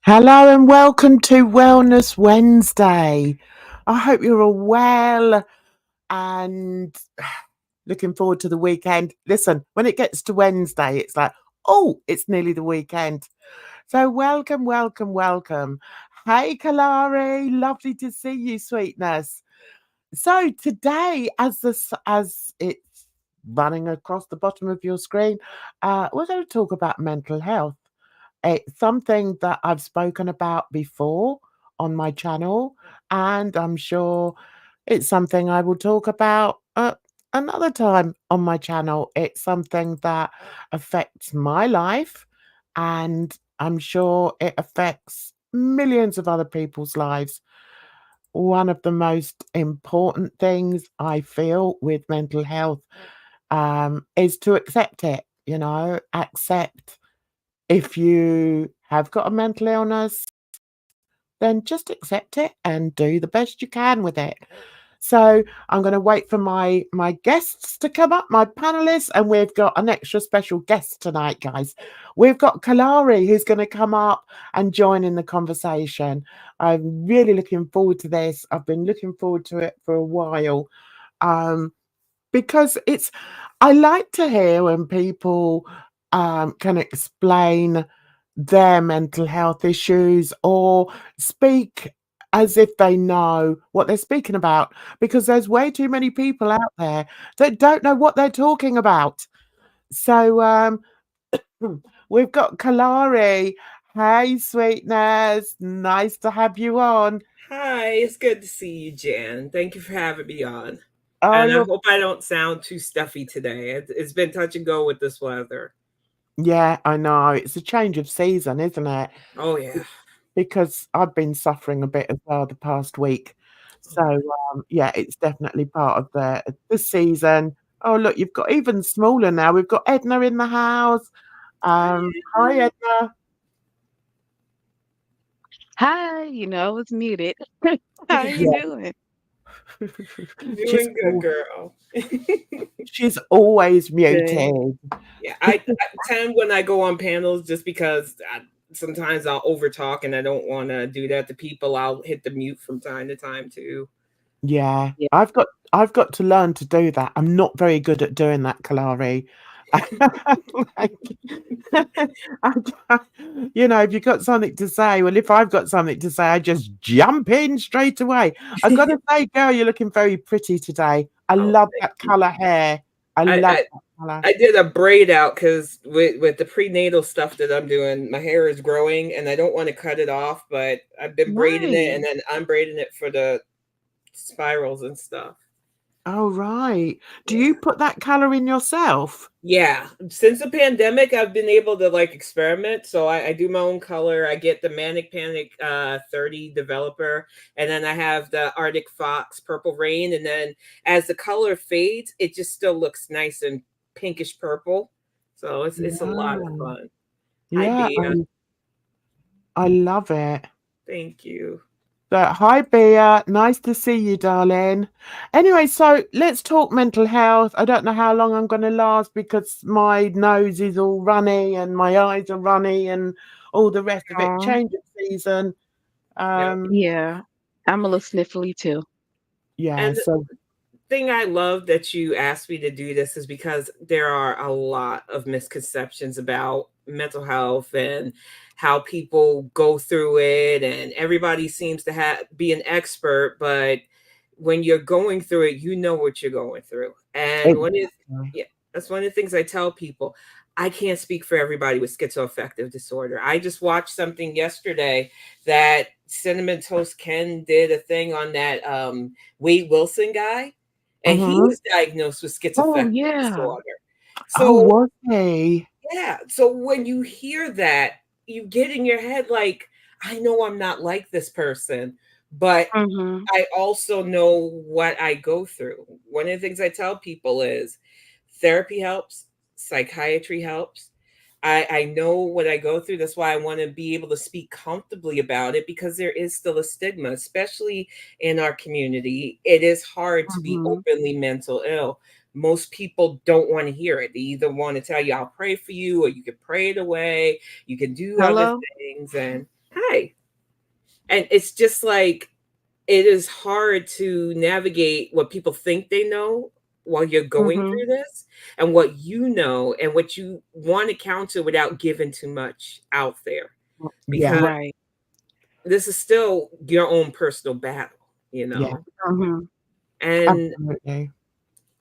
Hello and welcome to Wellness Wednesday. I hope you're all well and looking forward to the weekend. Listen, when it gets to Wednesday, it's like, oh, it's nearly the weekend. So welcome. Hey, Kalari, lovely to see you, sweetness. So today, as it's running across the bottom of your screen, we're going to talk about mental health. It's something that I've spoken about before on my channel, and I'm sure it's something I will talk about another time on my channel. It's something that affects my life, and I'm sure it affects millions of other people's lives. One of the most important things I feel with mental health is to accept it, accept if you have got a mental illness, then just accept it and do the best you can with it. So I'm going to wait for my guests to come up, my panelists, and we've got an extra special guest tonight, guys. We've got Kalari who's going to come up and join in the conversation. I'm really looking forward to this. I've been looking forward to it for a while. Because I like to hear when people can explain their mental health issues or speak as if they know what they're speaking about, because there's way too many people out there that don't know what they're talking about. So we've got Kalari. Hey, sweetness, nice to have you on. Hi, it's good to see you, Jan. Thank you for having me on. Oh, And I you're hope I don't sound too stuffy today. It's been touch and go with this weather. Yeah, I know. It's a change of season, isn't it? Oh, yeah. Because I've been suffering a bit as well the past week. So, yeah, it's definitely part of the season. Oh, look, you've got even smaller now. We've got Edna in the house. Hi, Edna. Hi, I was muted. How you Yeah. doing? She's Doing good, al girl. she's always Good. muted. Yeah, I tend when I go on panels just because sometimes I'll overtalk and I don't want to do that to people. I'll hit the mute from time to time too. Yeah, Yeah. I've got to learn to do that. I'm not very good at doing that, Kalari. Like, if you've got something to say, well, if I've got something to say, I just jump in straight away. I've got to say, girl, you're looking very pretty today. I Oh, love thank that you. color hair. I I, love I that color. I did a braid out because with the prenatal stuff that I'm doing, my hair is growing and I don't want to cut it off, but I've been braiding it Nice. and then I'm braiding it for the spirals and stuff. Oh, right. Do you Yeah. put that color in yourself? Yeah. Since the pandemic, I've been able to like experiment. So I do my own color. I get the Manic Panic 30 developer, and then I have the Arctic Fox Purple Rain. And then as the color fades, it just still looks nice and pinkish purple. So it's a lot of Yeah. fun. Hi, Yeah, Bea. I love it. Thank you. So, hi, Bea. Nice to see you, darling. Anyway, so let's talk mental health. I don't know how long I'm going to last because my nose is all runny and my eyes are runny and all the rest of it. Oh, Change of season. Yeah. Um, yeah. I'm a little sniffly too. yeah. And So, thing I love that you asked me to do this is because there are a lot of misconceptions about mental health and how people go through it, and everybody seems to be an expert, but when you're going through it, you know what you're going through. And exactly. yeah, that's one of the things I tell people. I can't speak for everybody with schizoaffective disorder. I just watched something yesterday that Cinnamon Toast Ken did a thing on that Wade Wilson guy, and he Mm-hmm. was diagnosed with Oh, schizoaffective yeah. disorder. Oh, So, was he? yeah, so when you hear that, you get in your head like, I know I'm not like this person, but Mm-hmm. I also know what I go through. One of the things I tell people is therapy helps, psychiatry helps. I know what I go through. That's why I want to be able to speak comfortably about it, because there is still a stigma, especially in our community. It is hard to be Mm-hmm. openly mental ill. Most people don't want to hear it. They either want to tell you, I'll pray for you, or you can pray it away. You can do other Hello? things. And hi. And it's just like, it is hard to navigate what people think they know while you're going Mhm. through this, and what you know and what you want to counter without giving too much out there, Yeah, because Right. this is still your own personal battle, yeah, Mhm. And absolutely.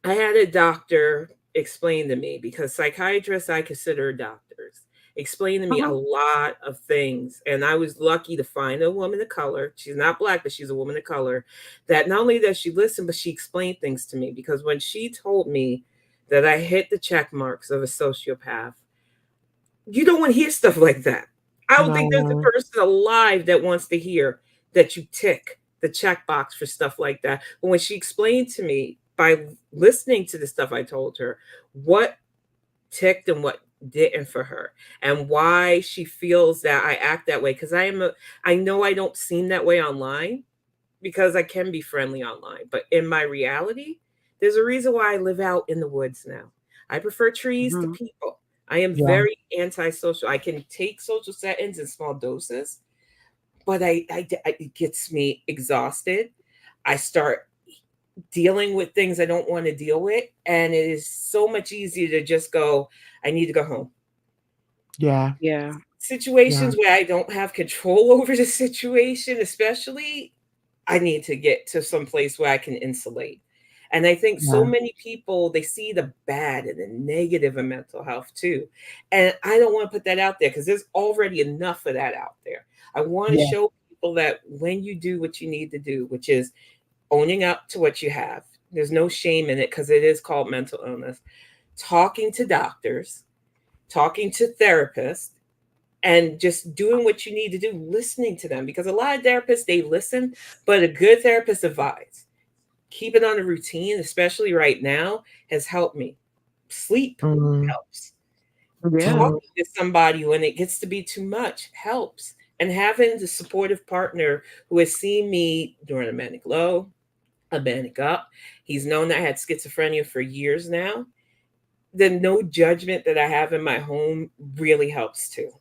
I had a doctor explain to me, because psychiatrists I consider doctors, explain to me a Mhm. lot of things. And I was lucky to find a woman of color. She's not black, but she's a woman of color, that not only does she listen, but she explained things to me. Because when she told me that I hit the check marks of a sociopath, you don't want to hear stuff like that. I don't think there's a No, person alive that wants to hear that you tick the checkbox for stuff like that. But when she explained to me, by listening to the stuff I told her, what ticked and what didn't for her, and why she feels that I act that way, because I know I don't seem that way online, because I can be friendly online, but in my reality, there's a reason why I live out in the woods now. I prefer trees to Mhm. people. I am yeah, very antisocial. I can take social settings in small doses, but it gets me exhausted. I start dealing with things I don't want to deal with, and it is so much easier to just go, I need to go home. yeah, Yeah. yeah, Situations where I don't have control over the situation, especially, I need to get to some place where I can insulate. And I think so yeah, many people, they see the bad and the negative in mental health too. And I don't want to put that out there, because there's already enough of that out there. I want to yeah, show people that when you do what you need to do, which is owning up to what you have, there's no shame in it, because it is called mental illness. Talking to doctors, talking to therapists, and just doing what you need to do, listening to them, because a lot of therapists, they listen, but a good therapist advise. Keeping on a routine, especially right now, has helped me. Sleep mm, helps. Yeah. mm, Talking to somebody when it gets to be too much helps. And having the supportive partner who has seen me during a manic low, a manic up, he's known that I had schizophrenia for years now. The no judgment that I have in my home really helps too,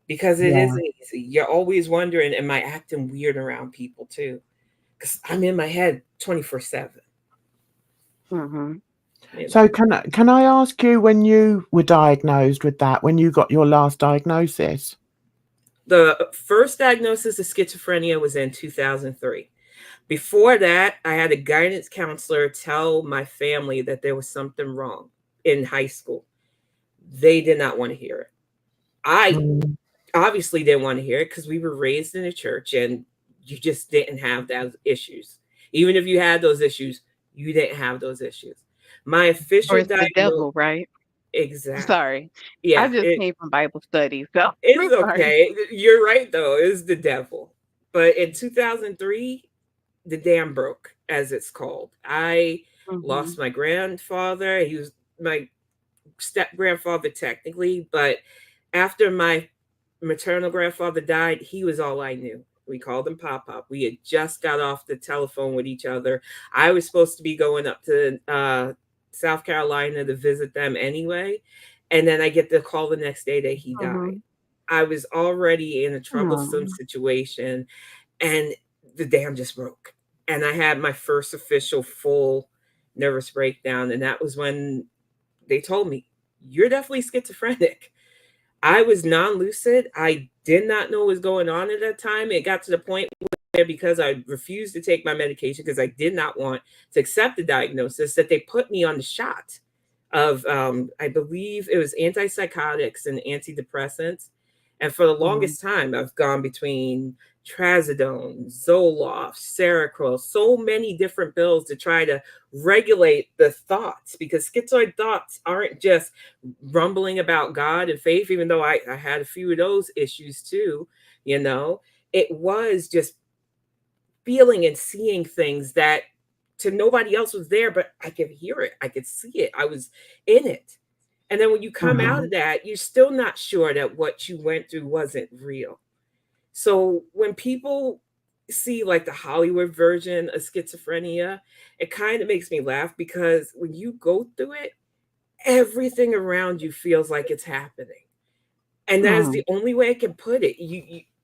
because it yeah, isn't easy. You're always wondering, am I acting weird around people too? Because I'm in my head 24/7. Mhm. You know, so can I ask you, when you were diagnosed with that, when you got your last diagnosis? the first diagnosis of schizophrenia was in 2003. Before that, I had a guidance counselor tell my family that there was something wrong in high school. They did not want to hear it. I Mm, obviously didn't want to hear it, because we were raised in a church and you just didn't have those issues. Even if you had those issues, you didn't have those issues. My Or official it's the diagnosis, devil, right? exactly. Sorry. I Yeah, just came from Bible study, so it's sorry. okay. You're right though. It's the devil. But in 2003, the dam broke, as it's called. I lost Mhm. my grandfather. He was my step grandfather technically, but after my maternal grandfather died, he was all I knew. We called him Pop Pop. We had just got off the telephone with each other. I was supposed to be going up to South Carolina to visit them anyway. And then I get the call the next day that he died. Mhm. I was already in a troublesome Oh. situation, and the dam just broke. And I had my first official full nervous breakdown. And that was when they told me, you're definitely schizophrenic. I was non lucid. I did not know what was going on at that time. It got to the point where, because I refused to take my medication because I did not want to accept the diagnosis, that they put me on the shot of, I believe it was antipsychotics and antidepressants. And for the Mhm. longest time, I've gone between trazodone, Zoloft, Seroquel, so many different pills to try to regulate the thoughts, because schizoid thoughts aren't just rumbling about God and faith, even though I had a few of those issues too, you know, it was just feeling and seeing things that to nobody else was there, but I could hear it, I could see it, I was in it. And then when you come out of Mhm. that, you're still not sure that what you went through wasn't real. So when people see like the Hollywood version of schizophrenia, it kind of makes me laugh, because when you go through it, everything around you feels like it's happening. And that is Mhm. the only way I can put it.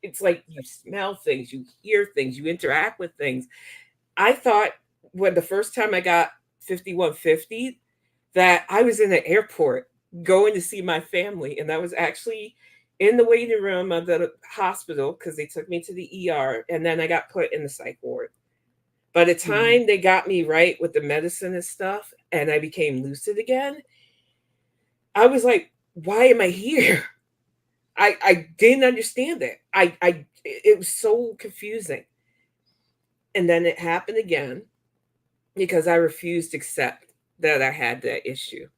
it's like you smell things, you hear things, you interact with things. I thought when the first time I got 5150 that I was in the airport going to see my family, and I was actually in the waiting room of the hospital because they took me to the ER, and then I got put in the psych ward. By the time they got me right with the medicine and stuff, and I became lucid again, I was like, why am I here? I didn't understand it. It was so confusing. And then it happened again because I refused to accept that I had that issue.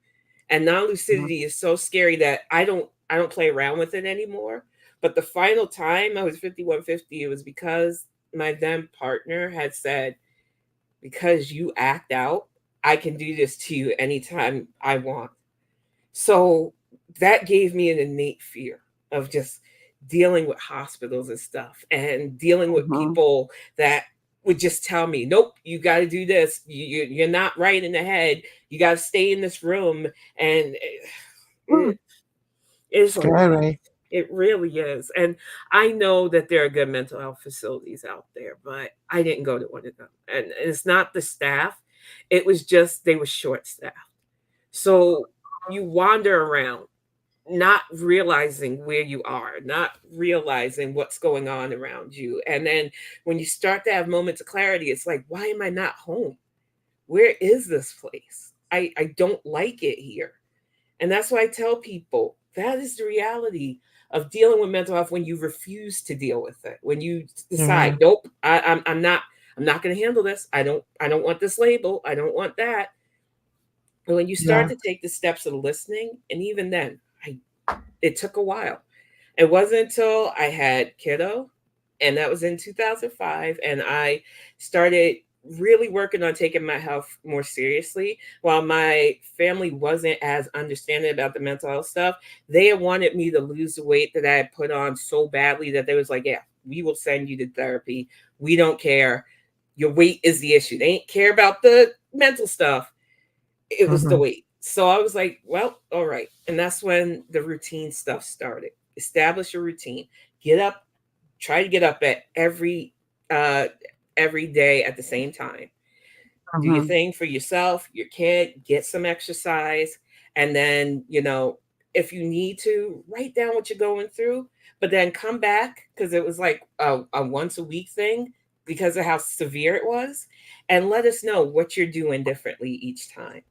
And non-lucidity is so scary that I don't play around with it anymore. But the final time I was 5150, it was because my then partner had said, because you act out, I can do this to you anytime I want. So that gave me an innate fear of just dealing with hospitals and stuff and dealing with people that would just tell me, nope, you got to do this. You're not right in the head. You got to stay in this room. And it's scary. it really is. And I know that there are good mental health facilities out there, but I didn't go to one of them. And it's not the staff. It was just they were short staffed. So you wander around not realizing where you are, not realizing what's going on around you. And then when you start to have moments of clarity, it's like, why am I not home? Where is this place? I don't like it here. And that's why I tell people that is the reality of dealing with mental health when you refuse to deal with it. When you decide, nope, I'm not going to handle this. I don't want this label. I don't want that. And when you start to take the steps of listening, and even then, it took a while. It wasn't until I had kiddo, and that was in 2005, and I started really working on taking my health more seriously. While my family wasn't as understanding about the mental health stuff, they had wanted me to lose the weight that I had put on so badly that they was like, yeah, we will send you to therapy. We don't care. Your weight is the issue. They ain't care about the mental stuff. It was the weight. So I was like, well, all right. And that's when the routine stuff started. Establish a routine. Get up, try to get up at every day at the same time. Do your thing for yourself, your kid, get some exercise. And then, if you need to, write down what you're going through, but then come back, because it was like a once a week thing because of how severe it was, and let us know what you're doing differently each time.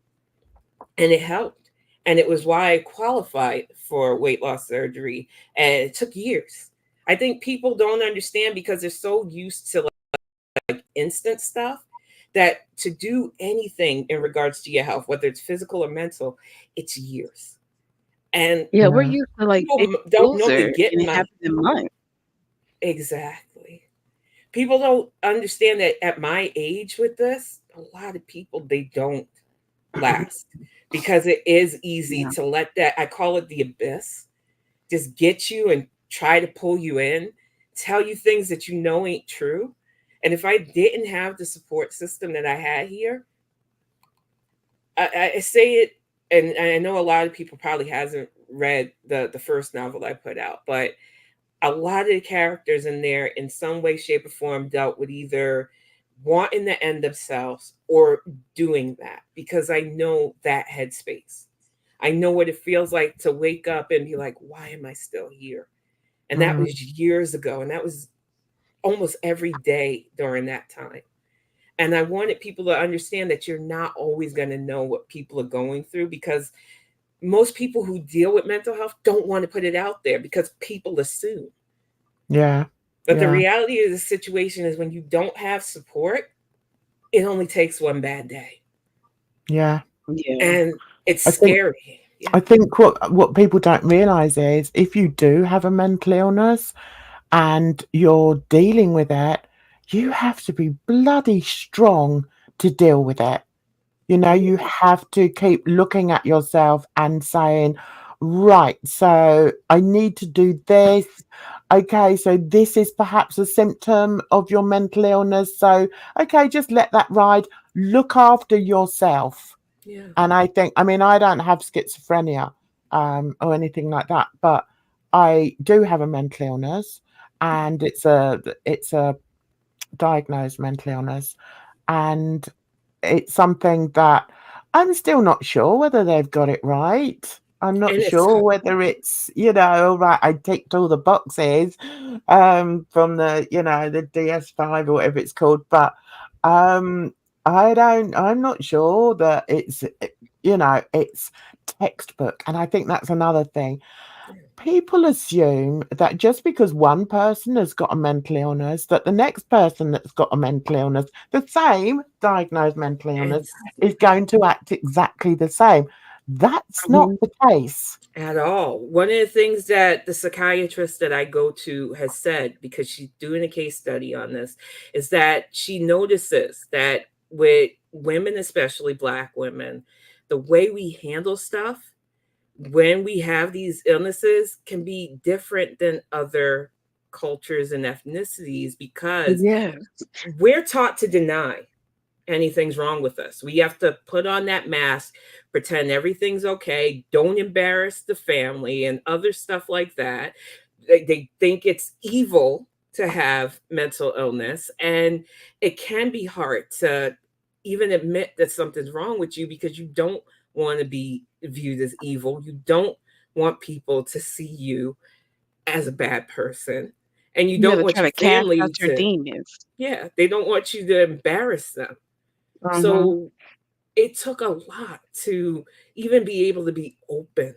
And it helped. And it was why I qualified for weight loss surgery. And it took years. I think people don't understand because they're so used to like instant stuff that to do anything in regards to your health, whether it's physical or mental, it's years. And we're used to like people don't normally get and it happens in months. Exactly. People don't understand that at my age with this, a lot of people, they don't last because it is easy to let that, I call it the abyss, just get you and try to pull you in, tell you things that ain't true. And if I didn't have the support system that I had here, I say it, and I know a lot of people probably hasn't read the first novel I put out, but a lot of the characters in there in some way, shape, or form dealt with either wanting to end themselves or doing that, because I know that headspace. I know what it feels like to wake up and be like, why am I still here? And that was years ago. And that was almost every day during that time. And I wanted people to understand that you're not always going to know what people are going through, because most people who deal with mental health don't want to put it out there because people assume. But the reality of the situation is when you don't have support, it only takes one bad day. And it's scary. I think what people don't realize is if you do have a mental illness and you're dealing with it, you have to be bloody strong to deal with it. You have to keep looking at yourself and saying, right, so I need to do this. Okay, so this is perhaps a symptom of your mental illness. So, okay, just let that ride. Look after yourself. And I think, I don't have schizophrenia or anything like that, but I do have a mental illness. and it's a diagnosed mental illness, and it's something that I'm still not sure whether they've got it right. I'm not And it's sure whether it's, all right, I ticked all the boxes from the DS5 or whatever it's called, but I'm not sure that it's textbook. And I think that's another thing. People assume that just because one person has got a mental illness, that the next person that's got a mental illness, the same diagnosed mental illness, is going to act exactly the same. That's not the case. At all. One of the things that the psychiatrist that I go to has said, because she's doing a case study on this, is that she notices that with women, especially Black women, the way we handle stuff when we have these illnesses can be different than other cultures and ethnicities because Yes. we're taught to deny anything's wrong with us. We have to put on that mask, pretend everything's okay, don't embarrass the family and other stuff like that. They think it's evil to have mental illness, and it can be hard to even admit that something's wrong with you because you don't want to be viewed as evil. You don't want people to see you as a bad person, and you Yeah, don't to want try your to cast family out your to, demons. yeah, they don't want you to embarrass them. Mhm. So it took a lot to even be able to be open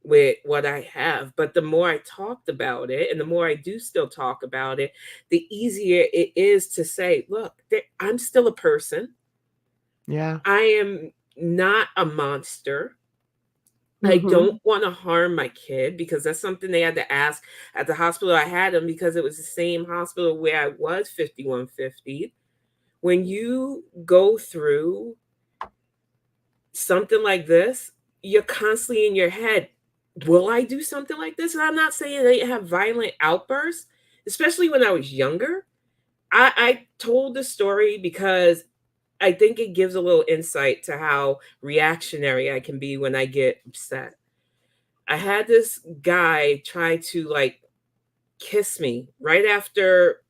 with what I have. But the more I talked about it and the more I do still talk about it, the easier it is to say, look, I'm still a person. Yeah. I am not a monster. I don't Mhm. want to harm my kid because that's something they had to ask at the hospital I had him because it was the same hospital where I was 5150. When you go through something like this, you're constantly in your head, will I do something like this? And I'm not saying they have violent outbursts, especially when I was younger. I told the story because I think it gives a little insight to how reactionary I can be when I get upset. I had this guy try to like kiss me right after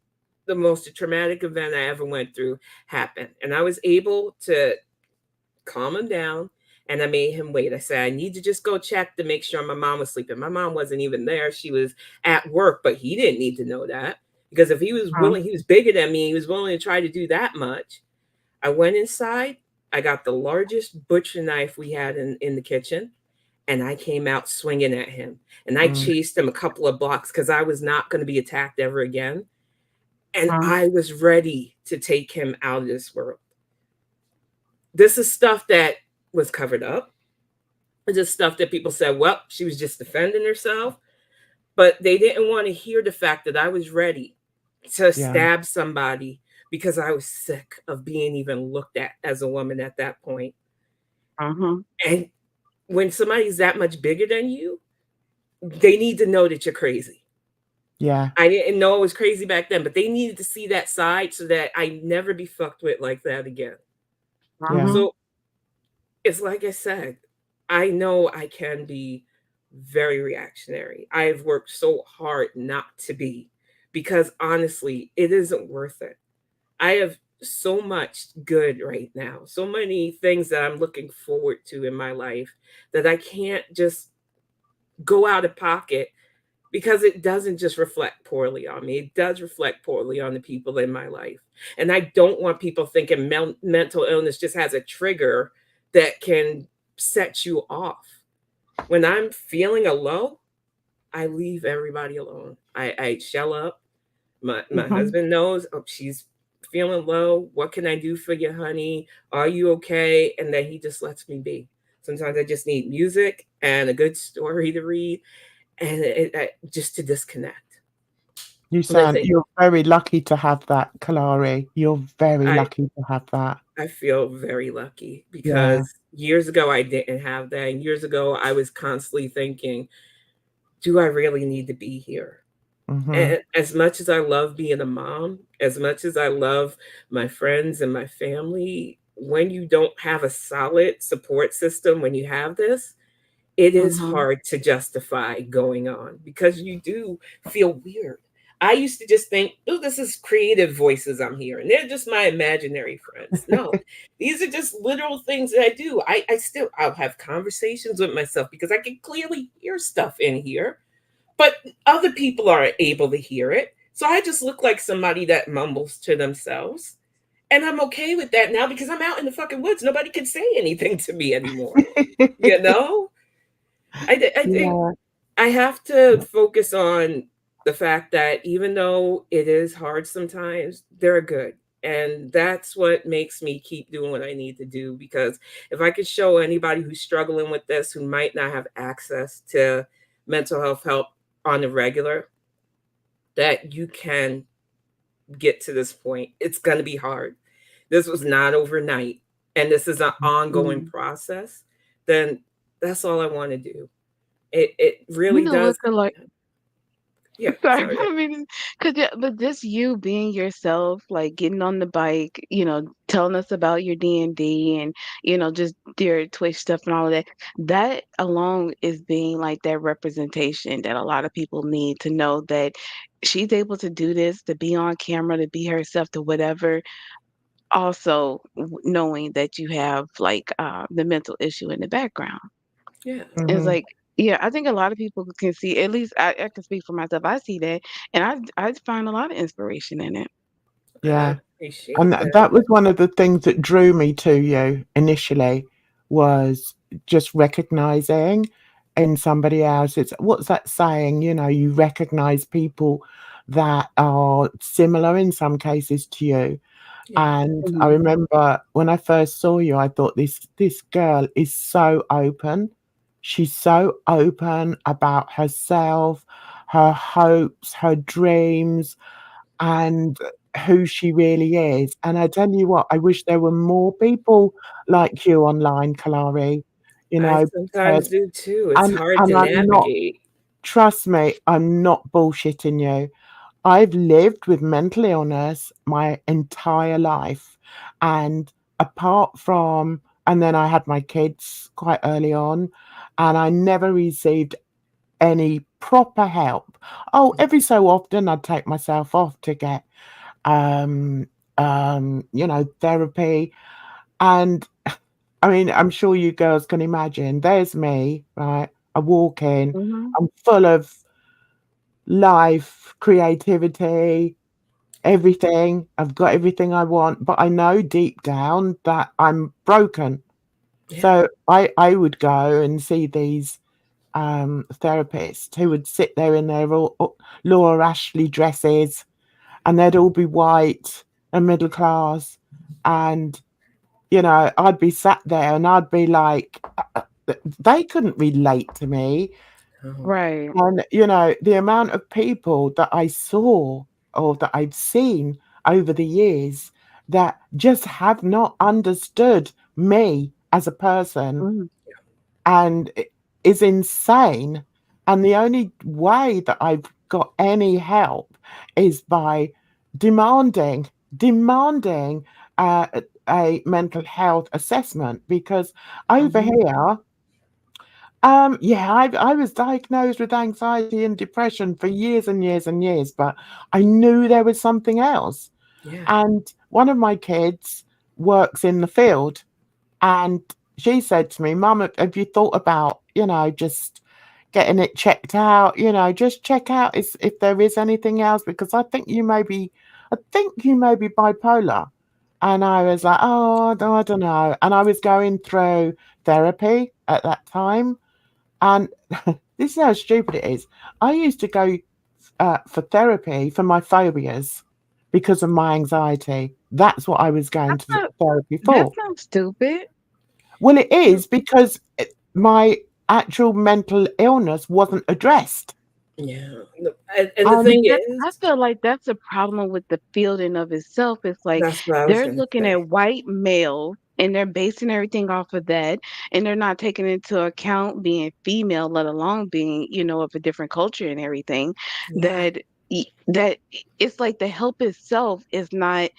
the most traumatic event I ever went through happened. And I was able to calm him down, and I made him wait. I said, I need to just go check to make sure my mom was sleeping. My mom wasn't even there. She was at work, but he didn't need to know that because if he was Mhm. willing, he was bigger than me. He was willing to try to do that much. I went inside. I got the largest butcher knife we had in the kitchen, and I came out swinging at him. And I Mm. chased him a couple of blocks because I was not going to be attacked ever again. And Mhm. I was ready to take him out of this world. This is stuff that was covered up. Just stuff that people said, well, she was just defending herself. But they didn't want to hear the fact that I was ready to Yeah. stab somebody because I was sick of being even looked at as a woman at that point. Mhm. And when somebody's that much bigger than you, they need to know that you're crazy. Yeah. I didn't know I was crazy back then, but they needed to see that side so that I never be fucked with like that again. Yeah. Mhm. So it's like I said, I know I can be very reactionary. I've worked so hard not to be because honestly, it isn't worth it. I have so much good right now, so many things that I'm looking forward to in my life that I can't just go out of pocket because it doesn't just reflect poorly on me. It does reflect poorly on the people in my life. And I don't want people thinking mental illness just has a trigger that can set you off. When I'm feeling a low, I leave everybody alone. I shell up. My Mhm. husband knows, oh, she's feeling low. What can I do for you, honey? Are you okay? And then he just lets me be. Sometimes I just need music and a good story to read and just to disconnect. Listen, You're very lucky to have that, Kalari. You're very I lucky to have that. I feel very lucky Yeah. because years ago I didn't have that. And years ago I was constantly thinking, do I really need to be here? Mhm. And as much as I love being a mom, as much as I love my friends and my family, when you don't have a solid support system, when you have this, it is Mhm. hard to justify going on because you do feel weird. I used to just think, oh, this is creative voices I'm hearing. They're just my imaginary friends. No, these are just literal things that I do. I'll have conversations with myself because I can clearly hear stuff in here, but other people aren't able to hear it. So I just look like somebody that mumbles to themselves. And I'm okay with that now because I'm out in the fucking woods. Nobody can say anything to me anymore. You know? I think Yeah. I have to focus on the fact that even though it is hard sometimes, they're good. And that's what makes me keep doing what I need to do. Because if I could show anybody who's struggling with this, who might not have access to mental health help on the regular, that you can get to this point, it's going to be hard. This was not overnight, and this is an ongoing Mm. process. Then that's all I want to do. It You really know does. what's the like? Yeah, Sorry, sorry. I mean, cause yeah, but just you being yourself, like getting on the bike, telling us about your D&D and just your Twitch stuff and all of that. That alone is being like that representation that a lot of people need to know that she's able to do this, to be on camera, to be herself, to whatever. Also, knowing that you have like the mental issue in the background. Yeah. It's Mhm. like, yeah, I think a lot of people can see, at least I can speak for myself. I see that, and I find a lot of inspiration in it. I Yeah. And appreciate that. that was one of the things that drew me to you initially, was just recognizing in somebody else. It's what's that saying? You recognize people that are similar in some cases to you. Yeah. And I Mhm. remember when I first saw you, I thought this girl is so open. She's so open about herself, her hopes, her dreams, and who she really is. And I tell you what, I wish there were more people like you online, Kalari, I sometimes because do too. It's and hard and to I'm not navigate. trust me, I'm not bullshitting you. I've lived with mental illness my entire life, and apart from and then I had my kids quite early on, and I never received any proper help. Oh, every so often I'd take myself off to get um, therapy. And I mean, I'm sure you girls can imagine. There's me, right? I walk in, Mhm. I'm full of life, creativity, everything. I've got everything I want, but I know deep down that I'm broken. Yeah. So I would go and see these therapists who would sit there in their Laura Ashley dresses, and they'd all be white and middle class. And, I'd be sat there and I'd be like, they couldn't relate to me. Oh, Right. And, the amount of people that I saw or that I've seen over the years that just have not understood me as a person Mhm. and is insane. And the only way that I've got any help is by demanding a mental health assessment, because over Mhm. here, yeah, I was diagnosed with anxiety and depression for years and years and years, but I knew there was something else. yeah. And one of my kids works in the field, and she said to me, "Mum, have you thought about, just getting it checked out? Just check out if there is anything else, because I think you may be bipolar." And I was like, "Oh, I don't know." And I was going through therapy at that time. And this is how stupid it is. I used to go for therapy for my phobias because of my anxiety. That's what I was going That's to not therapy that's for. not stupid. Well, it is because my actual mental illness wasn't addressed. Yeah. And the But And thing I is, feel like that's a problem with the field in of itself. It's like that's what I was they're gonna looking say. at white males and they're basing everything off of that, and they're not taking into account being female, let alone being, of a different culture and everything. Yeah. That it's like the help itself is not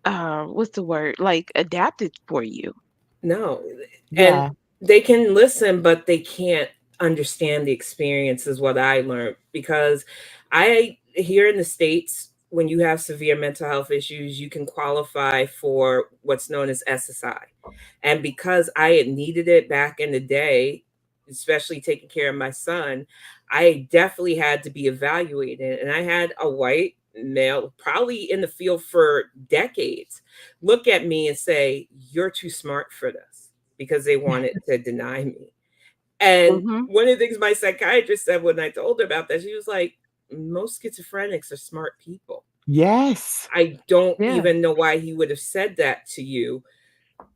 what's the word? Like adapted for you. No. And yeah, they can listen, but they can't understand the experience, is what I learned. Because I here in the States, when you have severe mental health issues, you can qualify for what's known as SSI. And because I had needed it back in the day, especially taking care of my son, I definitely had to be evaluated. And I had a white male, probably in the field for decades, look at me and say, "You're too smart for this," because they wanted to deny me. And Mm-hmm. one of the things my psychiatrist said when I told her about that, she was like, "Most schizophrenics are smart people." Yes. I don't Yeah. even know why he would have said that to you,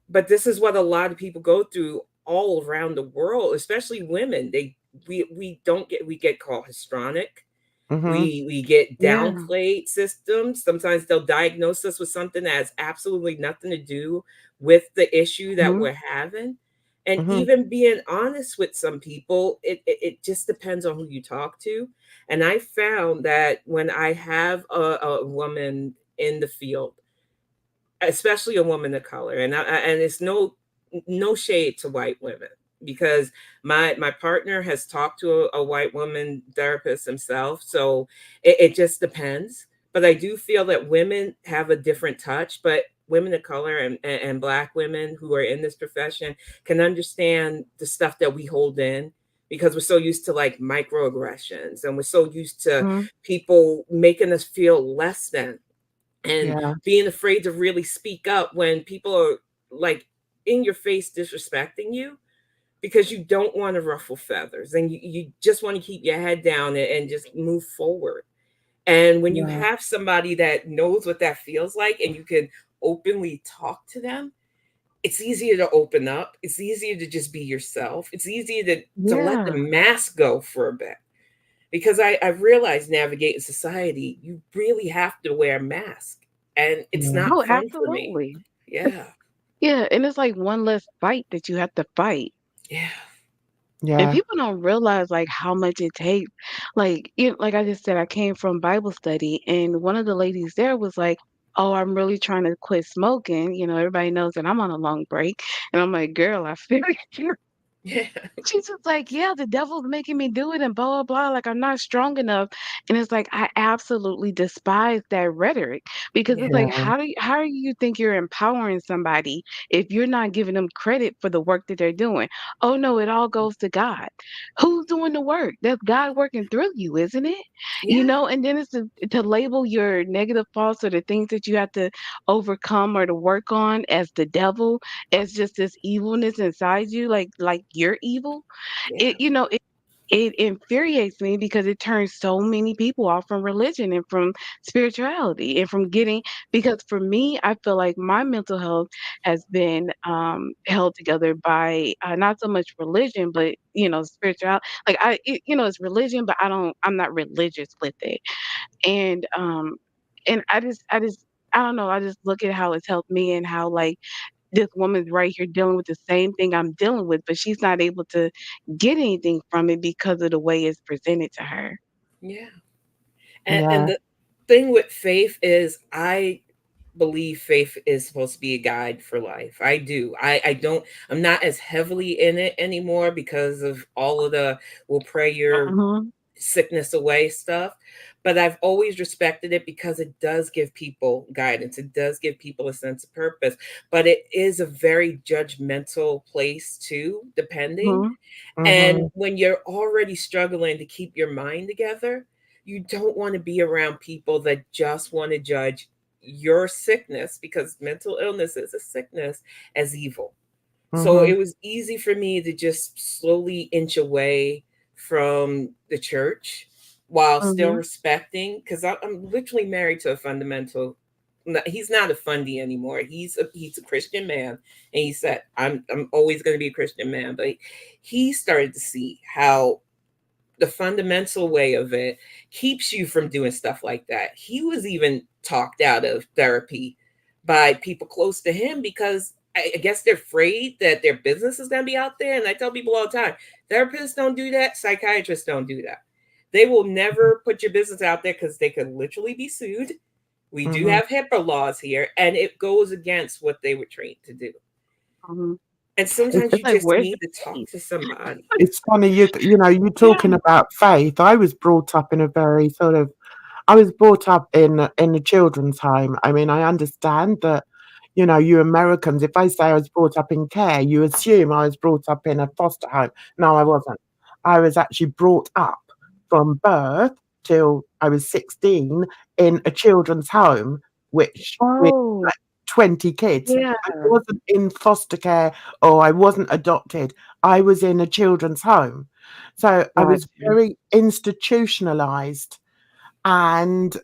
but this is what a lot of people go through all around the world, especially women. We don't get we get called histrionic. Mm-hmm. We get Yeah. downplayed systems. Sometimes they'll diagnose us with something that has absolutely nothing to do with the issue that Mm-hmm. we're having. And Mm-hmm. even being honest with some people, it just depends on who you talk to. And I found that when I have a woman in the field, especially a woman of color, and it's no shade to white women, because my partner has talked to a white woman therapist himself, so it just depends. But I do feel that women have a different touch, but women of color and black women who are in this profession can understand the stuff that we hold in, because we're so used to like microaggressions, and we're so used to Mm-hmm. people making us feel less than, and Yeah. being afraid to really speak up when people are like in your face disrespecting you, because you don't want to ruffle feathers, and you just want to keep your head down and just move forward. And when you Yeah. have somebody that knows what that feels like and you can openly talk to them, it's easier to open up. It's easier to just be yourself. It's easier to let the Yeah. mask go for a bit, because I've realized navigating society, you really have to wear a mask. And it's Yeah. not Oh, fun for me. absolutely. Yeah. Yeah, and it's like one less fight that you have to fight. Yeah. And Yeah. people don't realize like how much it takes. Like like I just said, I came from Bible study, and one of the ladies there was like, "Oh, I'm really trying to quit smoking." Everybody knows that I'm on a long break, and I'm like, "Girl, I feel you." Yeah. She's just like, "Yeah, the devil's making me do it and blah, blah, blah. Like, I'm not strong enough." And it's like, I absolutely despise that rhetoric because it's Yeah. like, Yeah. how do you think you're empowering somebody if you're not giving them credit for the work that they're doing? Oh, no, it all goes to God. Who's doing the work? That's God working through you, isn't it? Yeah. And then it's to label your negative thoughts or the things that you have to overcome or to work on as the devil, as just this evilness inside you, like you're evil. Yeah. It infuriates me because it turns so many people off from religion and from spirituality and from getting, because for me, I feel like my mental health has been held together by not so much religion, but spirituality. Like it's religion, but I'm not religious with it. And I don't know, I just look at how it's helped me and how like this woman's right here dealing with the same thing I'm dealing with, but she's not able to get anything from it because of the way it's presented to her. Yeah. And Yeah. the thing with faith is, I believe faith is supposed to be a guide for life. I do. I don't, I'm not as heavily in it anymore because of all of the we'll pray your Mhm. sickness away stuff. But I've always respected it because it does give people guidance. It does give people a sense of purpose. But it is a very judgmental place too, depending. Mhm. And Mm-hmm. when you're already struggling to keep your mind together, you don't want to be around people that just want to judge your sickness, because mental illness is a sickness, as evil. So Mm-hmm. it was easy for me to just slowly inch away from the church while still Mhm. respecting, because I'm literally married to a fundamental. He's not a fundy anymore. He's a Christian man, and he said, I'm always going to be a Christian man." But he started to see how the fundamental way of it keeps you from doing stuff like that. He was even talked out of therapy by people close to him because I guess they're afraid that their business is going to be out there. And I tell people all the time, therapists don't do that, psychiatrists don't do that. They will never put your business out there because they could literally be sued. We do Mm-hmm. have HIPAA laws here, and it goes against what they were trained to do. Mhm. And sometimes It's you like, just where's the need to talk faith? to somebody. It's funny, you're Yeah. talking about faith. I was brought up in a very sort of I was brought up in a children's home. I mean, I understand that, you Americans, if I say I was brought up in care, you assume I was brought up in a foster home. No, I wasn't. I was actually brought up from birth till I was 16 in a children's home, which with Oh, like 20 kids. yeah. I wasn't in foster care or I wasn't adopted. I was in a children's home. So I was Gotcha. very institutionalized, and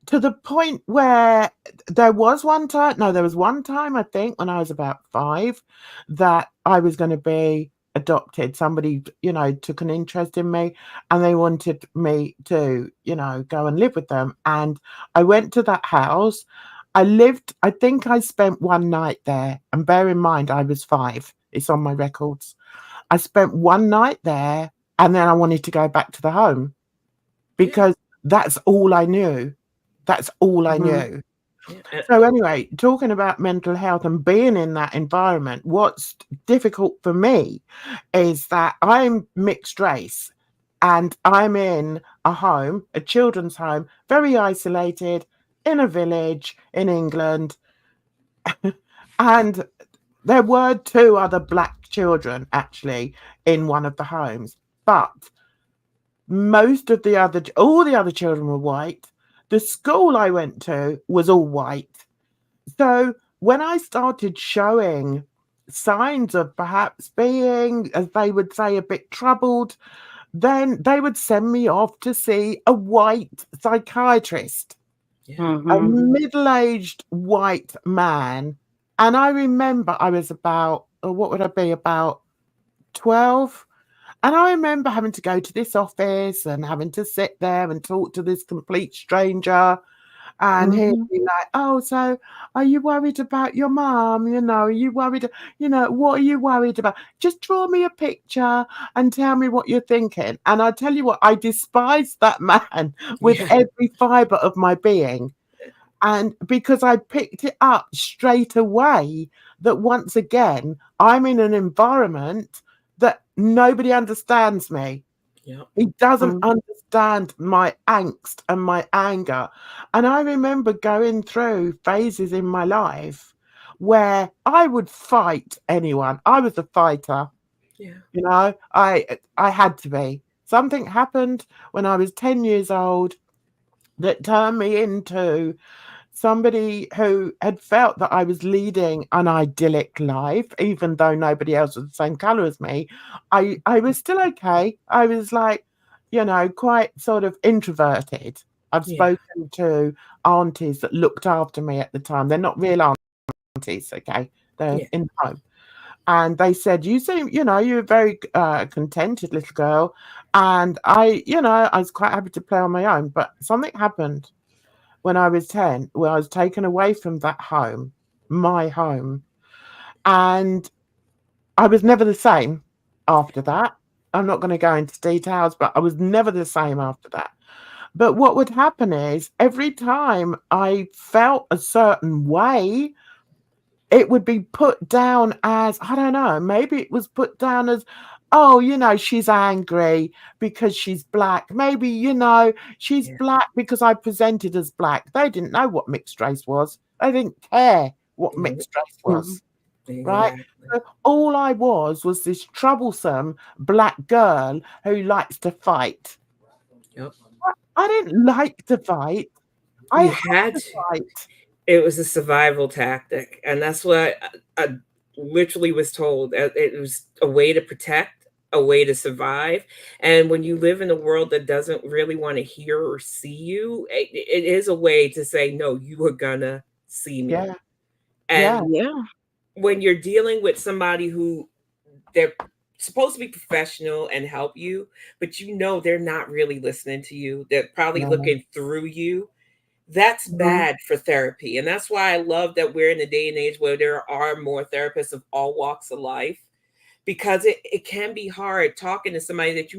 to the point where there was one time, I think, when I was about 5, that I was gonna be adopted. Somebody, took an interest in me, and they wanted me to, go and live with them, and I went to that house. I think I spent one night there, and bear in mind I was 5. It's on my records. I spent one night there, and then I wanted to go back to the home Yeah. because that's all I knew. That's all I Mhm. knew. Yeah. So anyway, talking about mental health and being in that environment, what's difficult for me is that I'm mixed race and I'm in a home, a children's home, very isolated in a village in England. And there were 2 other black children actually in one of the homes, but all the other children were white. The school I went to was all white. So when I started showing signs of perhaps being, as they would say, a bit troubled, then they would send me off to see a white psychiatrist, Yeah. a Mhm. middle-aged white man. And I remember I was about, what would I be, about 12? And I remember having to go to this office and having to sit there and talk to this complete stranger. And he'd Mhm. be like, "Oh, so are you worried about your mum? Are you worried? What are you worried about? Just draw me a picture and tell me what you're thinking." And I tell you what, I despised that man with Yeah. every fiber of my being. And because I picked it up straight away that once again, I'm in an environment that nobody understands me. Yep. He doesn't Mhm. understand my angst and my anger. And I remember going through phases in my life where I would fight anyone. I was a fighter, Yeah. I had to be. Something happened when I was 10 years old that turned me into somebody who had felt that I was leading an idyllic life, even though nobody else was the same color as me. I was still okay. I was like, quite sort of introverted. I've Yeah. spoken to aunties that looked after me at the time. They're not real aunties, okay? They're Yeah. in the home. And they said, "You seem, you're a very contented little girl." And I was quite happy to play on my own. But something happened when I was 10, where I was taken away from that home, my home, and I was never the same after that. I'm not going to go into details, but I was never the same after that. But what would happen is every time I felt a certain way, it would be put down as, I don't know, maybe it was put down as, "Oh, she's angry because she's black. Maybe, she's Yeah. black because I presented as black." They didn't know what mixed race was. They didn't care what Nope. mixed race Mhm. was, right? Exactly. So all I was this troublesome black girl who likes to fight. Yep. I didn't like to fight. I You had had to to. fight. It was a survival tactic, and that's what I literally was told. It was a way to protect, a way to survive, and when you live in a world that doesn't really wanna hear or see you, it is a way to say, "No, you are gonna see me." Yeah, yeah, And Yeah. when you're dealing with somebody who they're supposed to be professional and help you, but they're not really listening to you, they're probably no. looking through you. That's Mhm. bad for therapy, and that's why I love that we're in a day and age where there are more therapists of all walks of life, because it can be hard talking to somebody that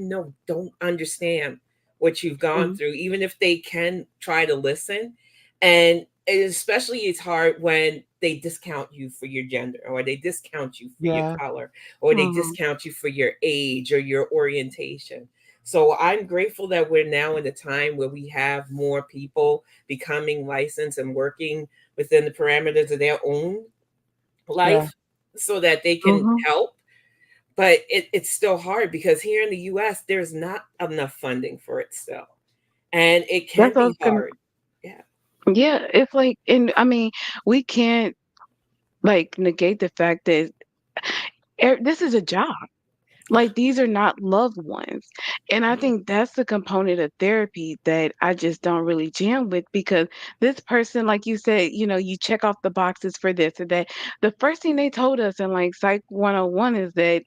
don't understand what you've gone Mhm. through, even if they can try to listen. And especially it's hard when they discount you for your gender, or they discount you for your Yeah, color, or they Mhm. discount you for your age or your orientation. So I'm grateful that we're now in a time where we have more people becoming licensed and working within the parameters of their own Yeah. life so that they can Mhm. help. But it's still hard because here in the US, there's not enough funding for it still. And it can That's what I was be gonna. hard. Yeah. Yeah, it's like, and I mean, we can't like negate the fact that this is a job. Like, these are not loved ones. And I think that's the component of therapy that I just don't really jam with, because this person, like you said, you check off the boxes for this or that. The first thing they told us in like Psych 101 is that,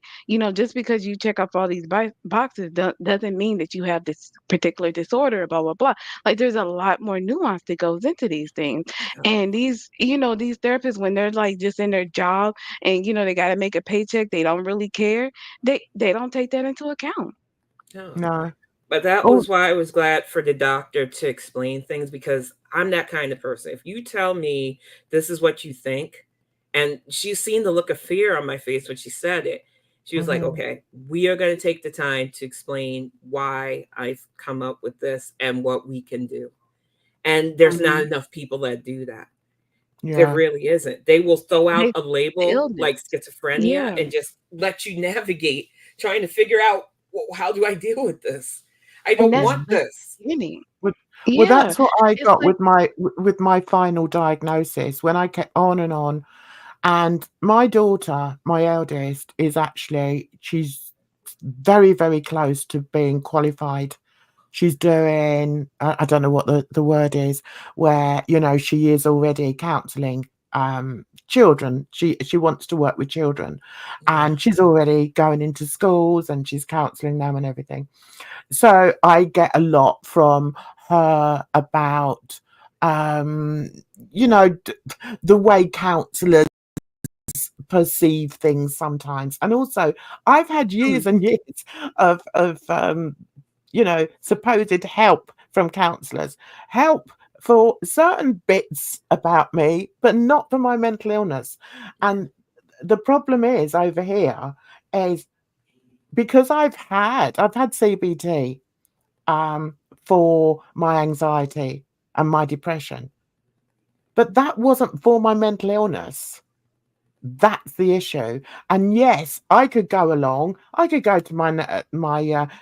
just because you check off all these boxes doesn't mean that you have this particular disorder, blah, blah, blah. Like, there's a lot more nuance that goes into these things. Yeah. And these therapists, when they're like just in their job and, they got to make a paycheck, they don't really care, they don't take that into account. No. No. But that Oh, was why I was glad for the doctor to explain things, because I'm that kind of person. If you tell me this is what you think, and she's seen the look of fear on my face when she said it, she was like, mhm. okay, we are going to take the time to explain why I've come up with this and what we can do. And there's not Mhm. enough people that do that. There Yeah. really isn't. They will throw out They a the label illness. like schizophrenia Yeah, and just let you navigate trying to figure out, well, how do I deal with this? I and don't that's want Mhm. just this. the beginning. Well, well, Yeah, that's what I it's got like with my final diagnosis when I kept on and on. And my daughter, my eldest, she's very, very close to being qualified. She's doing, I don't know what the word is, where, she is already counseling children. She wants to work with children, Yeah. and she's already going into schools and she's counseling them and everything. So I get a lot from her about, um, the way counselors perceive things sometimes. And also, I've had mm, years and years of supposed help from counselors, help for certain bits about me, but not for my mental illness. And the problem is over here is because I've had CBT um, for my anxiety and my depression, but that wasn't for my mental illness. That's the issue. And yes, I could go along. I could go to my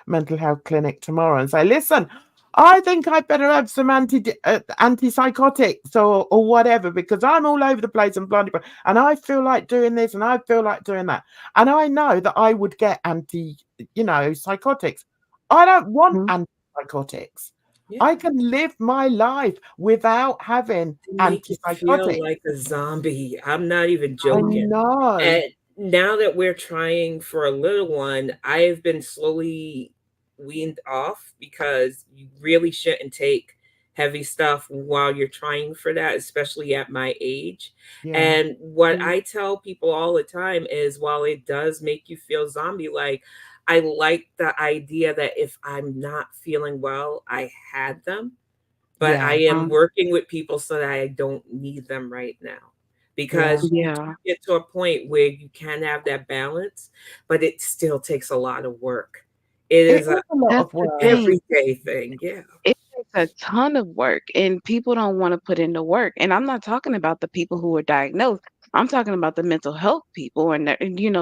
mental health clinic tomorrow and say, "Listen, I think I better have some antipsychotics or whatever because I'm all over the place and blah blah, and I feel like doing this and I feel like doing that." And I know that I would get psychotics. I don't want mhm. antipsychotics. Yeah. I can live my life without having To make you feel antipsychotics. like a zombie. I'm not even I joking. know. And now that we're trying for a little one, I've been slowly weaned off because you really shouldn't take heavy stuff while you're trying for that, especially at my age. Yeah. And what Mm, I tell people all the time is while it does make you feel zombie like, I like the idea that if I'm not feeling well, I had them, but I Yeah. am working with people so that I don't need them right now. Yeah. Because you yeah, do get to a point where you can have that balance, but it still takes a lot of work. It It is a is a lot that's of the work. thing. everyday thing. Yeah. It takes a ton of work, and people don't wanna put in the work, and I'm not talking about the people who are diagnosed. I'm talking about the mental health people and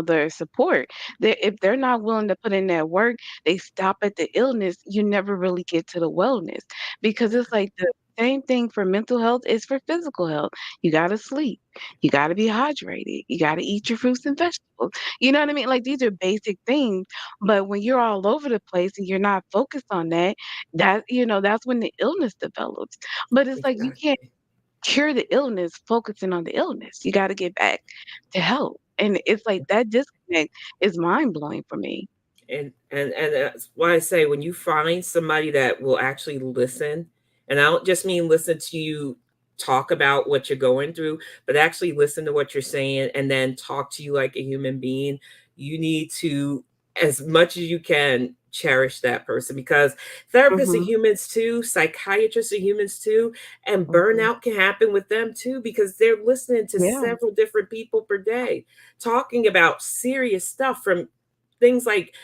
their support. If they're not willing to put in that work, they stop at the illness, you never really get to the wellness, because it's like the same thing for mental health is for physical health. You gotta sleep, you gotta be hydrated, you gotta eat your fruits and vegetables. You know what I mean? Like, these are basic things, but when you're all over the place and you're not focused on that, that's when the illness develops. But it's like you can't Exactly. cure the illness focusing on the illness. You gotta get back to health. And it's like that disconnect is mind blowing for me. And that's why I say when you find somebody that will actually listen, and I don't just mean listen to you talk about what you're going through, but actually listen to what you're saying and then talk to you like a human being, you need to, as much as you can, cherish that person, because therapists are Mhm. humans too, psychiatrists are humans too, and Mhm. burnout can happen with them too because they're listening to Yeah. several different people per day talking about serious stuff, from things like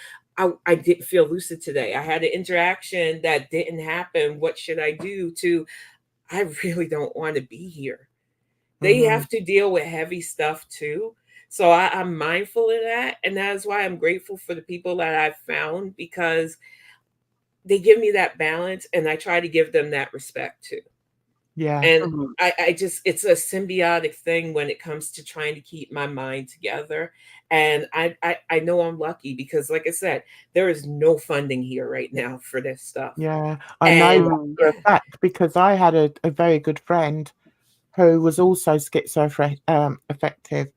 I didn't feel lucid today. I had an interaction that didn't happen. What should I do? To I really don't want to be here. They Mhm. have to deal with heavy stuff too. So I'm mindful of that. And that is why I'm grateful for the people that I've found, because they give me that balance and I try to give them that respect too. Yeah. And Mhm. I just, it's a symbiotic thing when it comes to trying to keep my mind together. And I know I'm lucky because, like I said, there is no funding here right now for this stuff. Yeah. I know And that Mhm. for a yeah, fact because I had a very good friend who was also affective,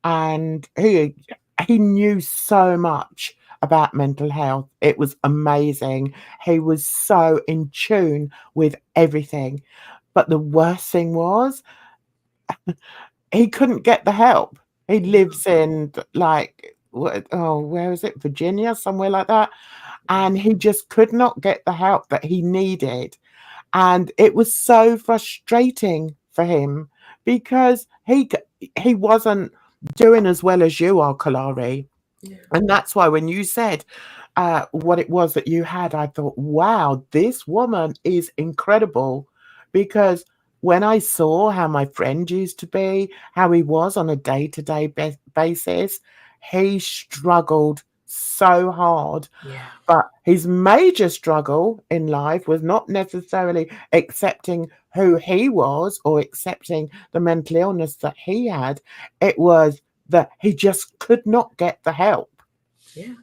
and he knew so much about mental health. It was amazing. He was so in tune with everything. But the worst thing was he couldn't get the help. He no, lives in like where is it? Virginia, somewhere like that. yeah, And he just could not get the help that he needed. And it was so frustrating for him because he wasn't doing as well as you are, Kalari. yeah, And that's why when you said what it was that you had, I thought, wow, this woman is incredible. Because when I saw how my friend used to be, how he was on a day to day basis, he struggled so hard. yeah, But his major struggle in life was not necessarily accepting who he was or accepting the mental illness that he had. It was that he just could not get the help. yeah.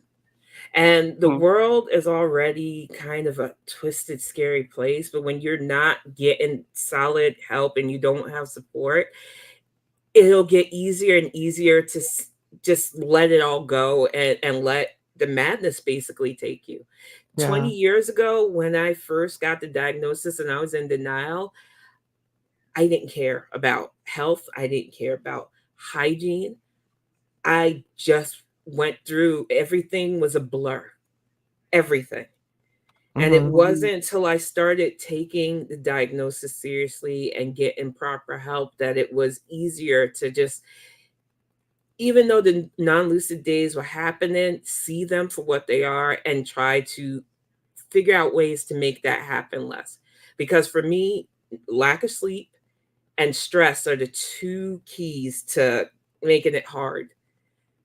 And the Mhm. world is already kind of a twisted, scary place. But when you're not getting solid help and you don't have support, it'll get easier and easier to just let it all go, and let the madness basically take you. 20 Yeah. years ago, when I first got the diagnosis and I was in denial, I didn't care about health. I didn't care about hygiene. I just went through, everything was a blur, everything. And it Mhm. wasn't until I started taking the diagnosis seriously and getting proper help that it was easier to just, even though the non lucid days were happening, see them for what they are and try to figure out ways to make that happen less. Because for me, lack of sleep and stress are the two keys to making it hard,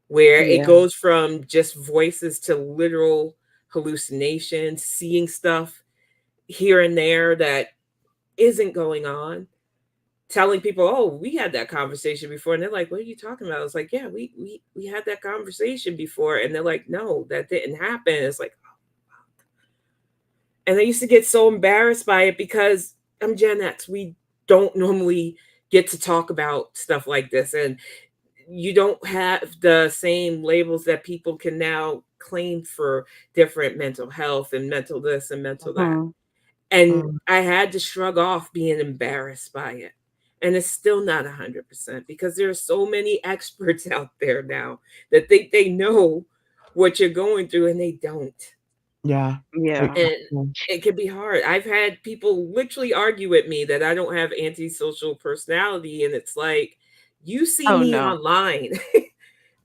where it Yeah. goes from just voices to literal hallucinations, seeing stuff here and there that isn't going on, telling people, "Oh, we had that conversation before," and they're like, "What are you talking about?" I was like, "Yeah, we had that conversation before," and they're like, "No, that didn't happen." It's like, and I used to get so embarrassed by it because I'm Gen X. We don't normally get to talk about stuff like this, and you don't have the same labels that people can now claim for different mental health and mental this and mental that. Mhm. And Mm. I had to shrug off being embarrassed by it. And it's still not 100% because there are so many experts out there now that think they know what you're going through and they don't. Yeah. Yeah. And Exactly. it can be hard. I've had people literally argue with me that I don't have antisocial personality. And it's like, you see Oh me no. online.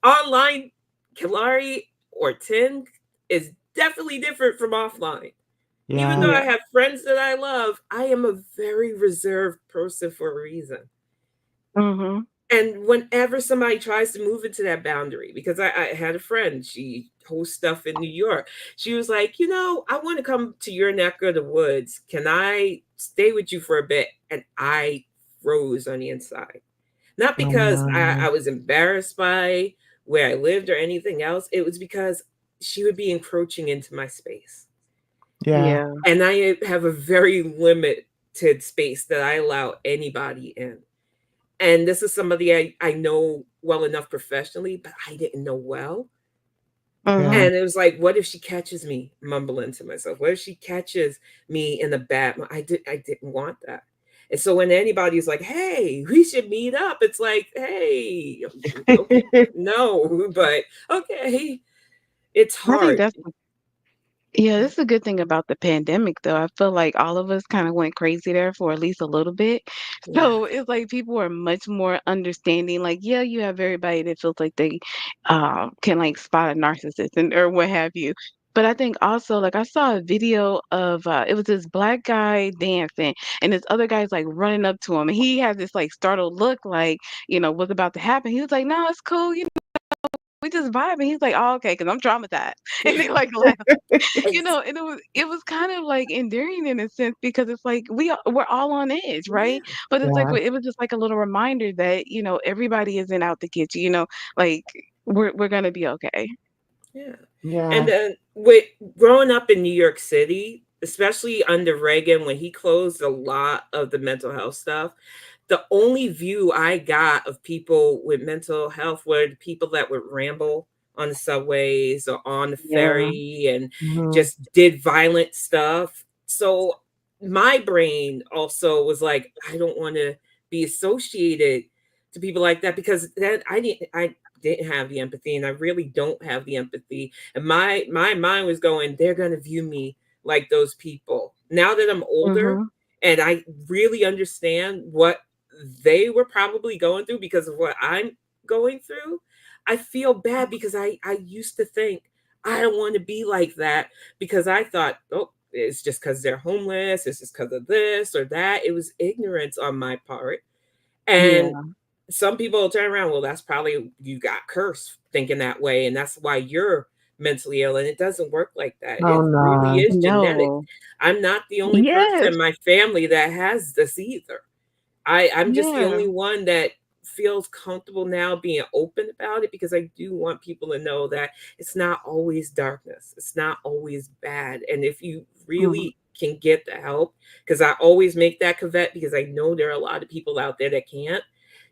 Online, Kalari or Tim is definitely different from offline. Even though Yeah. I Yeah. have friends that I love, I am a very reserved person for a reason. Mhm. And whenever somebody tries to move into that boundary, because I had a friend, she hosts stuff in New York. She was like, I want to come to your neck of the woods. Can I stay with you for a bit? And I froze on the inside. Not Oh, because I no. was embarrassed by where I lived or anything else. It was because she would be encroaching into my space. Yeah. Yeah. And I have a very limited space that I allow anybody in. And this is somebody I know well enough professionally, but I didn't know well. Yeah. Mhm. And it was like, what if she catches me mumbling to myself? What if she catches me in a bad I didn't want that. And so when anybody's like, hey, we should meet up, it's like, hey, okay, no, but okay. It's I think hard. that's Yeah, that's a good thing about the pandemic, though. I feel like all of us kind of went crazy there for at least a little bit. Yeah. So it's like people are much more understanding. Like, yeah, you have everybody that feels like they can like spot a narcissist and or what have you. But I think also, like, I saw a video of it was this black guy dancing, and this other guy's like running up to him, and he had this like startled look, like, what's about to happen. He was like, "No, it's cool, we just vibing." He's like, "Oh, okay," because I'm traumatized, and they like laugh. Ex- And it was kind of, like, endearing in a sense because it's like we're all on edge, yeah. right? But it's like Yeah, it was just like a little reminder that, everybody isn't out to get you, like, we're gonna be okay. Yeah. And yeah, then with growing up in New York City, especially under Reagan, when he closed a lot of the mental health stuff, the only view I got of people with mental health were the people that would ramble on the subways or on the Yeah. ferry and mhm, just did violent stuff. So my brain also was like, I don't want to be associated to people like that because then I didn't have the empathy and I really don't have the empathy. And my mind was going, they're gonna view me like those people. Now that I'm older Mhm. and I really understand what they were probably going through because of what I'm going through, I feel bad because I used to think I don't want to be like that because I thought, oh, it's just because they're homeless, it's just because of this or that. It was ignorance on my part. And Yeah. some people will turn around, well, that's probably you got cursed thinking that way, and that's why you're mentally ill. And it doesn't work like that. oh, It really no, is genetic. No. I'm not the only person Yes. in my family that has this either. I'm just the Yeah. only one that feels comfortable now being open about it because I do want people to know that it's not always darkness. It's not always bad. And if you Mhm. really can get the help, because I always make that caveat because I know there are a lot of people out there that can't,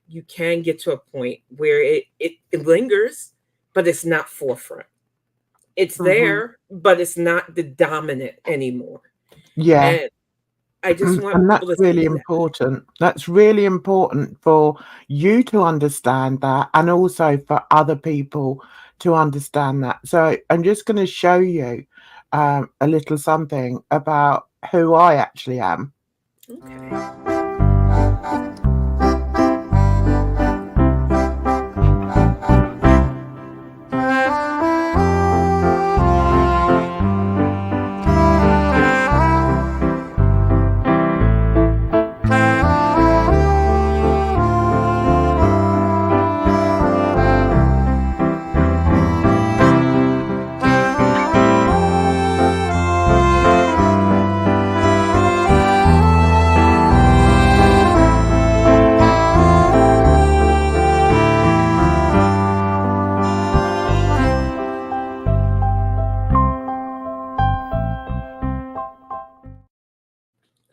you can get to a point where it lingers, but it's not forefront. It's Mhm. there, but it's not the dominant anymore. yeah. And I just want And people that's to really see that. important. That's really important for you to understand that and also for other people to understand that. So I'm just going to show you a little something about who I actually am. Okay.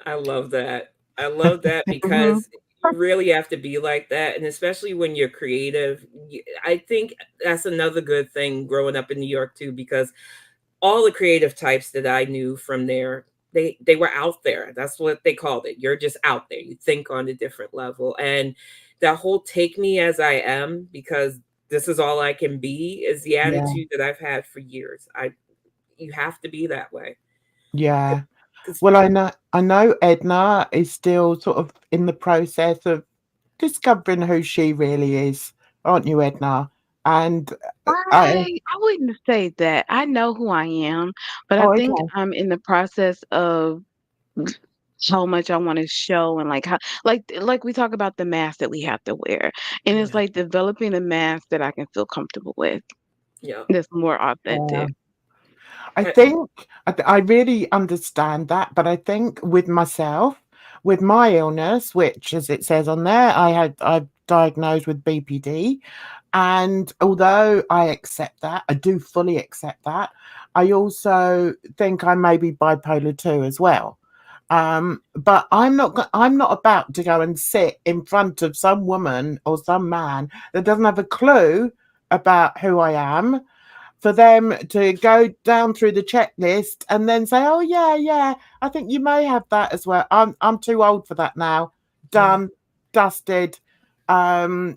I love that. I love that Mhm. because you really have to be like that, and especially when you're creative. I think that's another good thing growing up in New York too, because all the creative types that I knew from there, they were out there. That's what they called it. You're just out there. You think on a different level, and that whole "take me as I am" because this is all I can be is the Yeah, attitude that I've had for years. I You have to be that way yeah. because Well, I know Edna is still sort of in the process of discovering who she really is, aren't you, Edna? And I I wouldn't say that. I know who I am, but I oh, think okay. I'm in the process of how much I wanna show and, like, how like we talk about the mask that we have to wear, and it's, yeah, like, developing a mask that I can feel comfortable with, yeah. that's more Yeah. authentic. I I, think I really understand that, but I think with myself, with my illness, which, as it says on there, I'm diagnosed with BPD, and although I accept that, I do fully accept that. I also think I may be bipolar too as well. But I'm not about to go and sit in front of some woman or some man that doesn't have a clue about who I am for them to go down through the checklist and then say, "Oh yeah, yeah, I think you may have that as well." I'm too old for that now. yeah. Done, dusted, and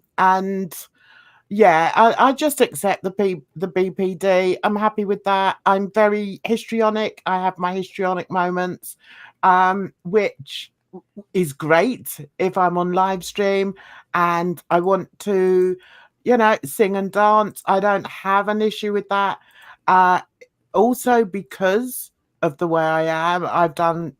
Yeah, I just accept the BPD. I'm happy with that. I'm very histrionic. I have my histrionic moments, which is great if I'm on live stream and I want to, sing and dance. I don't have an issue with that. Uh, Also, because of the way I am, I've done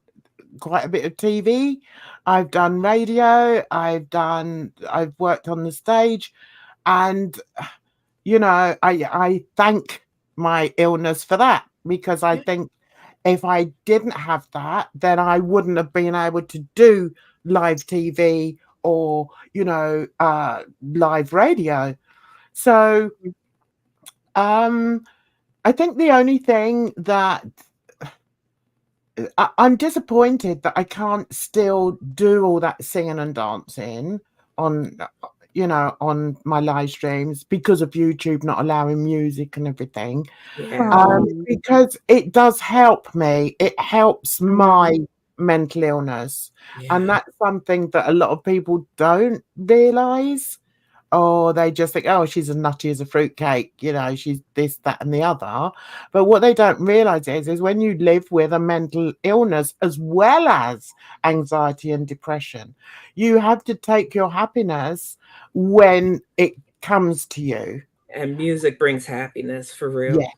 quite a bit of TV. I've done radio. I've worked on the stage, and I thank my illness for that, because I Yeah. think if I didn't have that, then I wouldn't have been able to do live TV or, live radio. So, I think the only thing that I'm disappointed that I can't still do all that singing and dancing on, on my live streams because of YouTube not allowing music and everything. Yeah. Oh. Because it does help me. It helps my Mhm. mental illness. And Yeah. that's something that a lot of people don't realize. Or they just think, oh, she's as nutty as a fruitcake, she's this, that, and the other. But what they don't realize is when you live with a mental illness as well as anxiety and depression, you have to take your happiness when it comes to you. And music brings happiness for real. Yeah,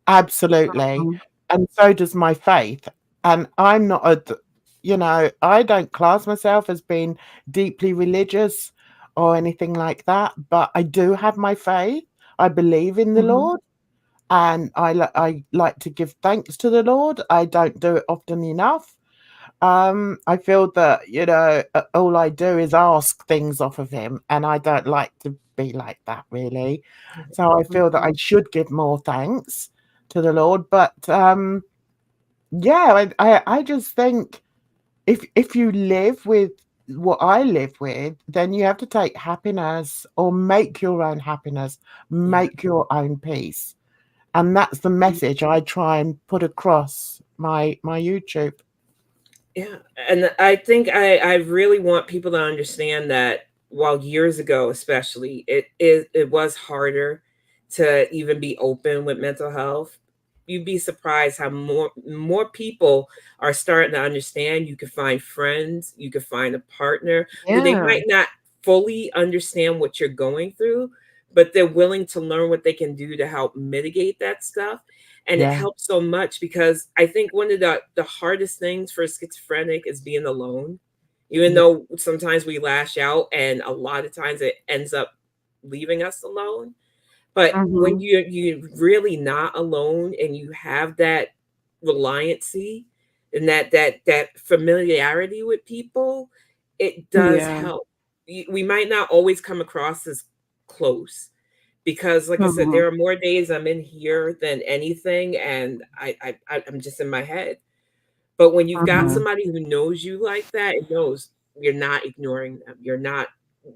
absolutely. Mhm. And so does my faith. And I'm not I don't class myself as being deeply religious or anything like that, but I do have my faith. I believe in the Mhm. Lord, and I like to give thanks to the Lord. I don't do it often enough. I feel that, all I do is ask things off of him, and I don't like to be like that really. So I feel that I Mhm. should give more thanks to the Lord. But yeah, I just think if you live with what I live with, then you have to take happiness or make your own happiness, Yeah. make your own peace. And that's the message I try and put across my YouTube. Yeah, and I think I really want people to understand that while years ago, especially, it was harder to even be open with mental health. You'd be surprised how more people are starting to understand. You could find friends, you could find a partner who they Yeah. might not fully understand what you're going through, but they're willing to learn what they can do to help mitigate that stuff. And it Yeah, helps so much because I think one of the hardest things for a schizophrenic is being alone. Even yeah, though sometimes we lash out and a lot of times it ends up leaving us alone. But when Mhm. you're really not alone and you have that reliancy and that familiarity with people, it does Yeah. help. We might not always come across as close, because like I said, Mhm. there are more days I'm in here than anything, and I'm just in my head. But when you've got yeah, Mhm. somebody who knows you like that, it knows you're not ignoring them, you're not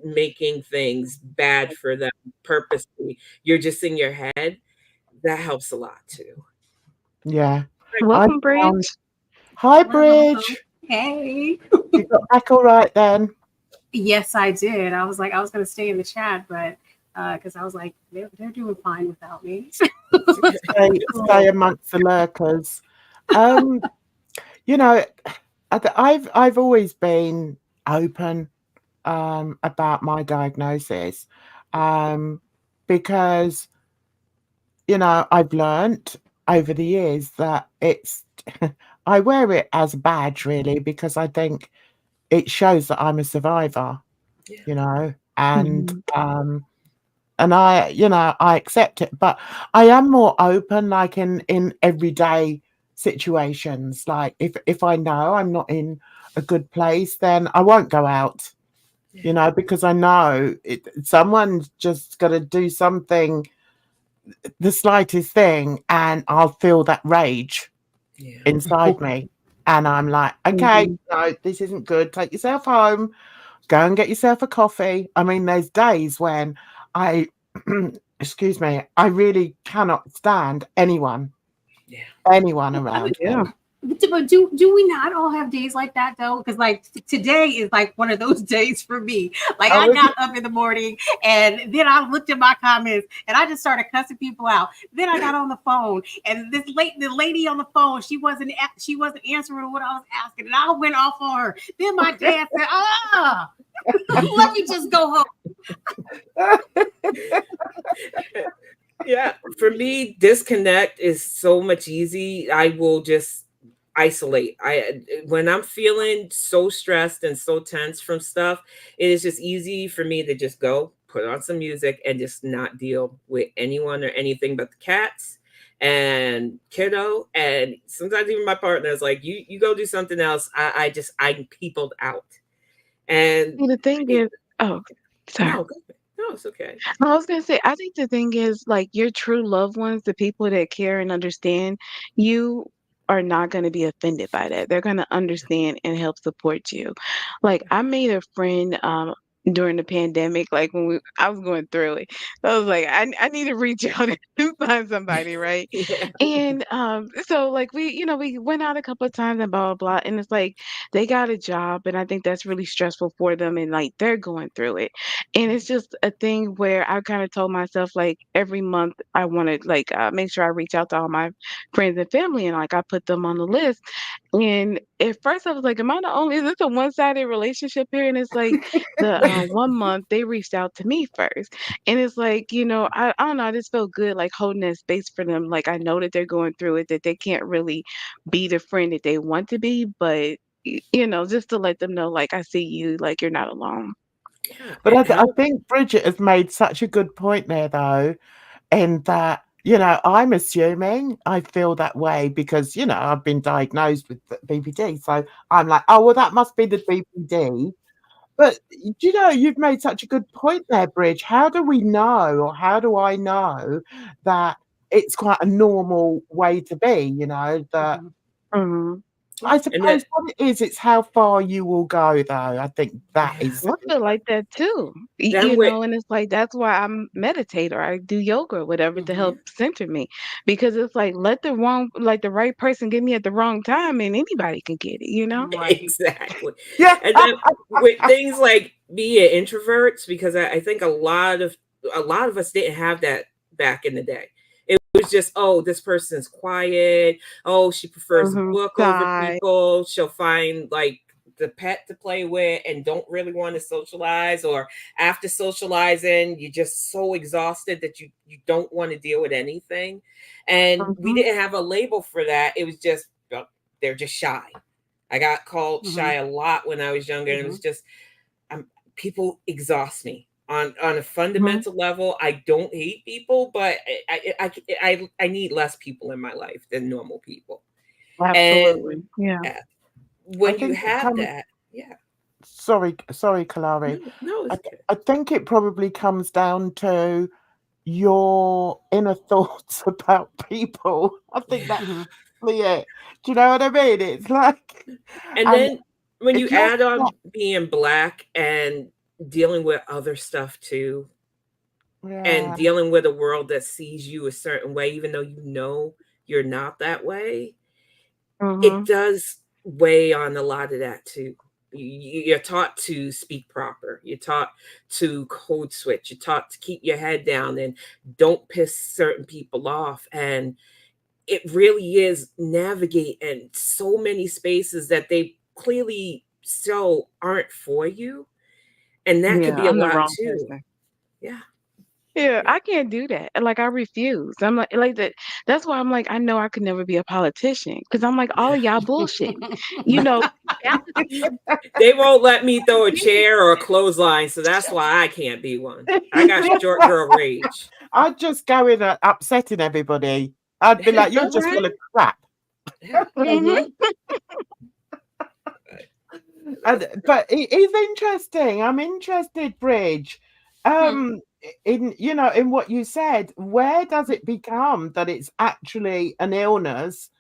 making things bad for them purposely, you're just in your head. That helps a lot too. yeah. I Welcome, found Bridge. Hi, Hello. Bridge. Hey. You got back all right then? Yes, I did. I was like, I was going to stay in the chat, but because I was like, they're doing fine without me. Stay Cool. amongst the lurkers. Um, you know, I've always been open about my diagnosis, um, because I've learnt over the years that it's I wear it as a badge really, because I think it shows that I'm a survivor, Yeah. you know, and Mhm. I accept it, but I am more open, like in everyday situations. Like if I know I'm not in a good place, then I won't go out, Yeah. because I know someone's just got to do something, the slightest thing, and I'll feel that rage Yeah. inside me. And I'm like, okay, Mhm. no, this isn't good. Take yourself home, go and get yourself a coffee. I mean, there's days when I, excuse me, I really cannot stand anyone Yeah. around Yeah. me. But do we not all have days like that though? Because like today is like one of those days for me. Like I got up in the morning and then I looked at my comments and I just started cussing people out. Then I got on the phone and the lady on the phone, she wasn't answering what I was asking, and I went off on her. Then my dad said, let me just go home. Yeah, for me, disconnect is so much easy. I will just isolate. When I'm feeling so stressed and so tense from stuff, it is just easy for me to just go put on some music and just not deal with anyone or anything but the cats and kiddo. And sometimes even my partner is like, you go do something else. I'm peopled out. And The thing is, oh, sorry. no, it's okay. I was gonna say, I think the thing is, like, your true loved ones, the people that care and understand, you are not gonna be offended by that. They're gonna understand and help support you. Like, I made a friend, during the pandemic, like, when I was going through it. So I was like, I need to reach out and find somebody, right? Yeah. And, so, like, we went out a couple of times and blah, blah, blah, and it's like, they got a job, and I think that's really stressful for them, and, like, they're going through it. And it's just a thing where I kinda told myself, like, every month I wanna, like, make sure I reach out to all my friends and family, and, like, I put them on the list. And at first I was like, "Am I the only is this a one-sided relationship here?" And it's like the, 1 month they reached out to me first. And it's like, I don't know, I just felt good, like, holding that space for them. Like, I know that they're going through it, that they can't really be the friend that they want to be, but, just to let them know, like, "I see you, like, you're not alone." Yeah. But I think Bridget has made such a good point there, though, in that, I'm assuming I feel that way because, I've been diagnosed with BPD. So I'm like, oh, well, that must be the BPD. But, you've made such a good point there, Bridge. How do we know, or how do I know that it's quite a normal way to be, that Mhm. I suppose what it is, it's how far you will go, though. I think that is. Well, I feel like that too. Then with And it's like that's why I meditate or I do yoga or whatever to help center me. Because it's like let the right person get me at the wrong time and anybody can get it, you know? Right. exactly. Yeah. And then with things like being introverts, because I think a lot of us didn't have that back in the day. It was just, oh, this person's quiet. Oh, she prefers a book over Sigh. people. She'll find like the pet to play with and don't really want to socialize, or after socializing you're just so exhausted that you don't want to deal with anything. And we didn't have a label for that. It was just, they're just shy. I got called shy a lot when I was younger, and it was just, people exhaust me on a fundamental level. I don't hate people, but I need less people in my life than normal people. Absolutely. Yeah. And when you think it have comes. that, yeah. Sorry, Kalari. No, it's okay. I think it probably comes down to your inner thoughts about people. I think that's really it. Do you know what I mean? It's like, And then when you if you're add on being Black and dealing with other stuff too, and yeah, dealing with a world that sees you a certain way, even though you know you're not that way, it does weigh on a lot of that too. You're taught to speak proper. You're taught to code switch. You're taught to keep your head down and don't piss certain people off. And it really is navigating so many spaces that they clearly so aren't for you. And that could Yeah, be a I'm the lot wrong too. person. Yeah. Yeah, I can't do that. Like I refuse. I'm like that. That's why I'm like, I know I could never be a politician because I'm like, all of y'all bullshit. You know, They won't let me throw a chair or a clothesline, so that's why I can't be one. I got short girl rage. I'd just go in upsetting everybody. I'd be like, you're just full of crap. But it is interesting. I'm interested, Bridge. In what you said, where does it become that it's actually an illness,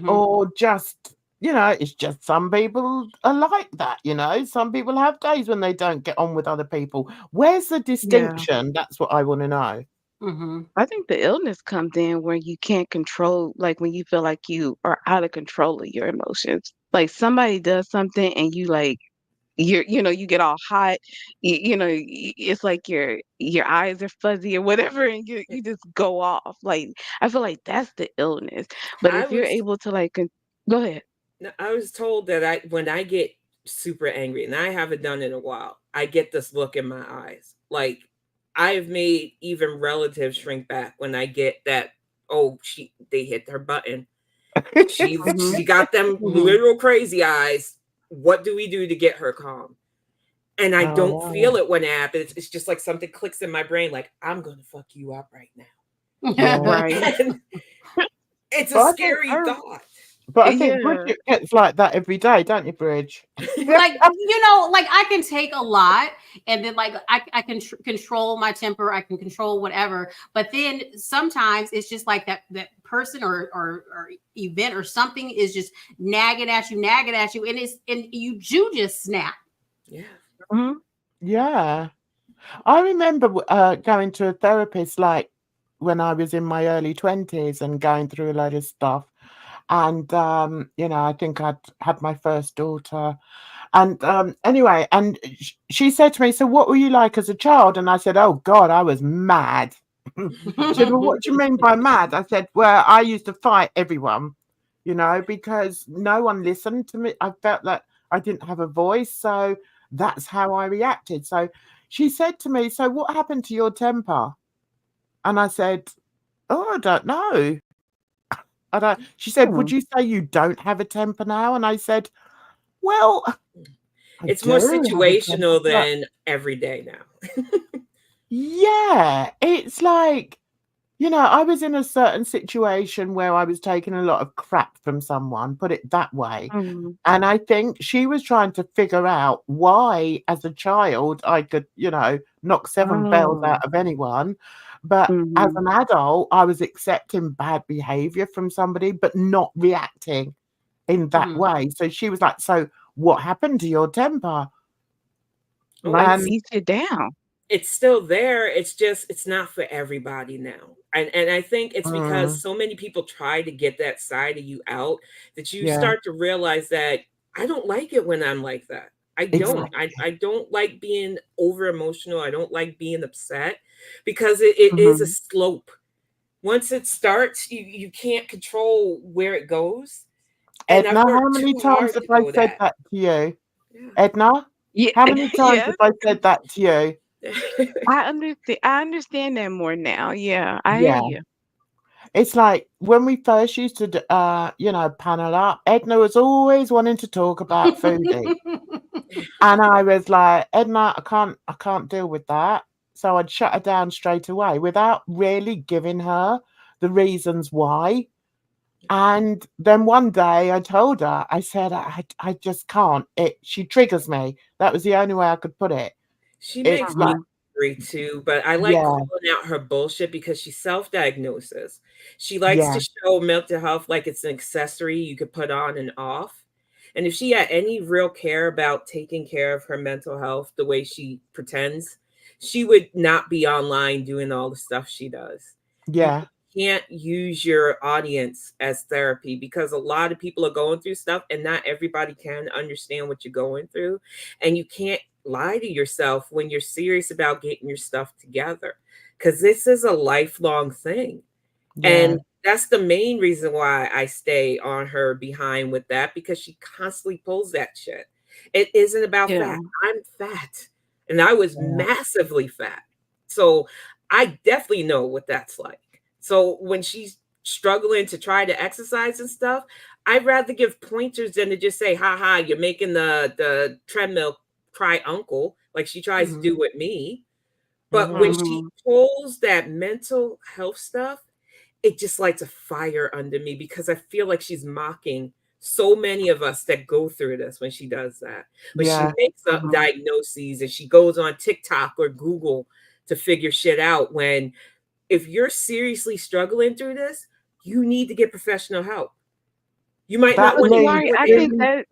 or just, it's just some people are like that, some people have days when they don't get on with other people. Where's the distinction? That's what I want to know. I think the illness comes in where you can't control, like when you feel like you are out of control of your emotions. Like somebody does something and you like you get all hot. It's like your eyes are fuzzy or whatever, and you just go off. Like I feel like that's the illness. But I if you're was able to like, go ahead. no, I was told that when I get super angry, and I haven't done it in a while, I get this look in my eyes. Like I've made even relatives shrink back when I get that. Oh, they hit her button. Hmm. She got them Hmm. literal crazy eyes. What do we do to get her calm? And I Oh, don't wow. feel it when it happens. It's just like something clicks in my brain, like I'm gonna fuck you up right Yeah. now. Right. And it's a But I think scary thought. Yeah. Bridget gets like that every day, don't you, Bridge? Like like I can take a lot, and then like I can control my temper, I can control whatever, but then sometimes it's just like that person or event or something is just nagging at you, and you just snap. Yeah. Hmm. Yeah. I remember going to a therapist like when I was in my early 20s and going through a load of stuff. And, I think I'd had my first daughter. And anyway, and she said to me, "So what were you like as a child?" And I said, "Oh, God, I was mad." She said, "Well, what do you mean by mad?" I said, "Well, I used to fight everyone, because no one listened to me. I felt like I didn't have a voice. So that's how I reacted." So she said to me, "So what happened to your temper?" And I said, "Oh, I don't know. I don't." She said, "Would Hmm. you say you don't have a temper now?" And I said, "Well, I It's more do have a temper, situational but than every day now. yeah, it's like, I was in a certain situation where I was taking a lot of crap from someone, put it that way. Hmm. And I think she was trying to figure out why, as a child, I could, knock seven bells Oh. out of anyone. But as Hmm. an adult, I was accepting bad behavior from somebody, but not reacting in that Mhm. way. So she was like, "So what happened to your temper?" Oh, Life it's And beats you down. it's still there. It's just it's not for everybody now. And I think it's because mm, so many people try to get that side of you out that you yeah, start to realize that I don't like it when I'm like that. I don't. exactly. I don't like being over emotional. I don't like being upset because it is a Hmm. slope. Once it starts, you can't control where it goes. And Edna, I've how worked many too times hard have to I know said that. that to you? Yeah. Edna, Yeah. how many times Yes. have I said that to you? I understand. I understand that more now. Yeah, I hear Yeah. you. It's like when we first used to, panel up, Edna was always wanting to talk about foodie. And I was like, "Edna, I can't deal with that." So I'd shut her down straight away without really giving her the reasons why. And then one day I told her, I said, I just can't. She triggers me. That was the only way I could put it. She It's makes me like, Mhm. angry too, but I like yeah, calling out her bullshit because she self-diagnoses. She likes yeah, to show mental health like it's an accessory you could put on and off. And if she had any real care about taking care of her mental health the way she pretends, she would not be online doing all the stuff she does. You yeah, can't use your audience as therapy because a lot of people are going through stuff and not everybody can understand what you're going through. And you can't lie to yourself when you're serious about getting your stuff together because this is a lifelong thing. yeah, And that's the main reason why I stay on her behind with that because she constantly pulls that shit. It isn't about Yeah. fat. I'm fat and I was yeah. massively fat. So I definitely know what that's like. So when she's struggling to try to exercise and stuff, I'd rather give pointers than to just say, "Ha ha, you're making the treadmill cry uncle," like she tries to do Mhm. with me. But when Mhm. she Mhm. pulls that mental health stuff, it just lights a fire under me because I feel like she's mocking so many of us that go through this when she does that. When she Yeah, makes up Mhm. diagnoses and she goes on TikTok or Google to figure shit out. When if you're seriously struggling through this, you need to get professional help. You might that not But want to hear leads Jamari, what it is. in.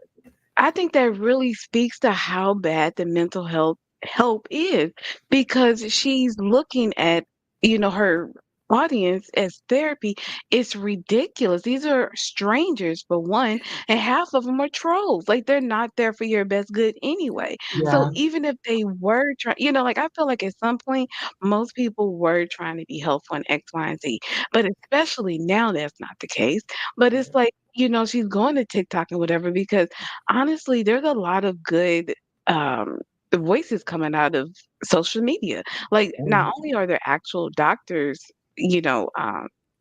I think that really speaks to how bad the mental health help is because she's looking at her audience as therapy, it's ridiculous. These are strangers for one, and half of them are trolls. Like, they're not there for your best good anyway. So Yeah. even if they were trying, like, I feel like at some point most people were trying to be helpful in X, Y, and Z. But especially now that's not the case. But it's like, she's going to TikTok and whatever because honestly, there's a lot of good voices coming out of social media. Like, not only are there actual doctors,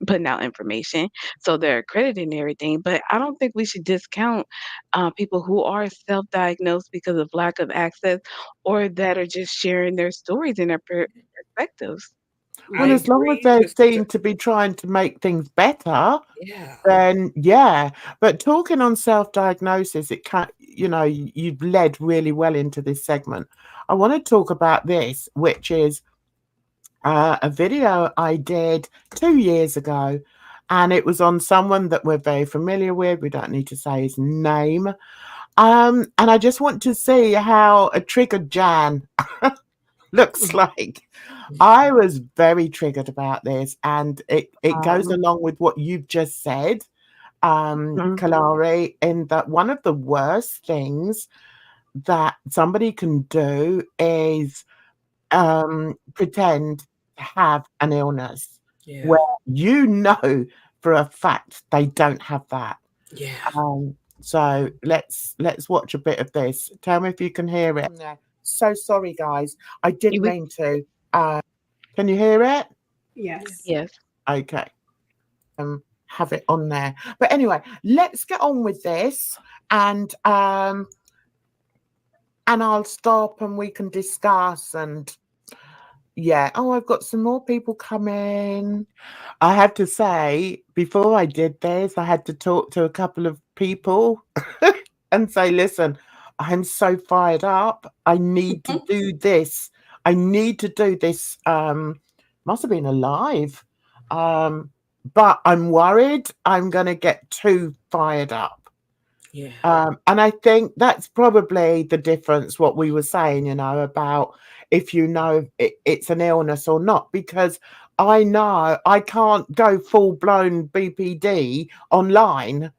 putting out information, so they're accredited and everything, but I don't think we should discount people who are self-diagnosed because of lack of access or that are just sharing their stories and their perspectives. I Well, as long as agree. they Just seem to be trying to make things better, yeah. then yeah. But talking on self-diagnosis, it can, you've led really well into this segment. I want to talk about this, which is a video I did 2 years ago, and it was on someone that we're very familiar with. We don't need to say his name. And I just want to see how a triggered Jan looks like. I was very triggered about this, and it goes along with what you've just said, Kalari, in that one of the worst things that somebody can do is pretend to have an illness where for a fact they don't have that. Yeah. So let's watch a bit of this. Tell me if you can hear it. So sorry, guys. I didn't mean to. Can you hear it? Yes. Yes. Okay. Have it on there. But anyway, let's get on with this, and I'll stop and we can discuss. And yeah, I've got some more people coming. I have to say, before I did this, I had to talk to a couple of people and say, listen, I'm so fired up. I need to do this. I need to do this. Must have been a live. But I'm worried I'm going to get too fired up. Yeah. And I think that's probably the difference, what we were saying, about if it's an illness or not, because I know I can't go full blown BPD online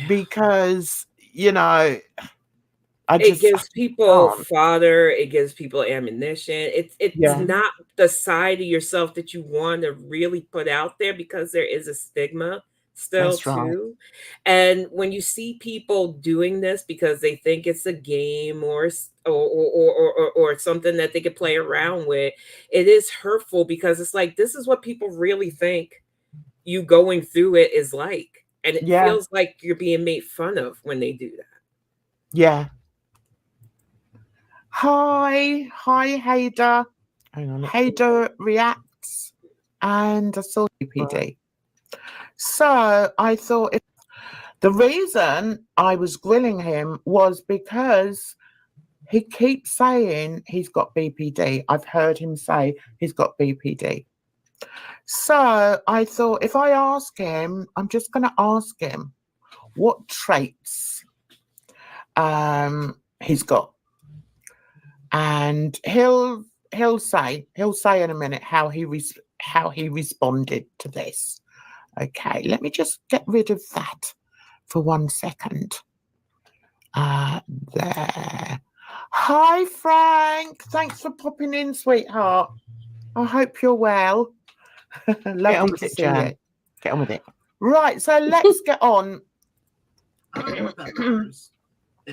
because, it gives people fodder. It gives people ammunition. It's not the side of yourself that you want to really put out there because there is a stigma still too. And when you see people doing this because they think it's a game or something that they could play around with, it is hurtful because it's like, this is what people really think you going through it is like. And it feels like you're being made fun of when they do that. Yeah. Hi, Hader. Hang on. Hader reacts, and I saw BPD. So I thought the reason I was grilling him was because he keeps saying he's got BPD. I've heard him say he's got BPD. So I thought if I ask him, I'm just going to ask him what traits he's got. And he'll say in a minute how he responded to this. Okay, let me just get rid of that for 1 second. There. Hi, Frank. Thanks for popping in, sweetheart. I hope you're well. Lovely to see you. Get on with it. Right, so let's get on. I don't know what that matters.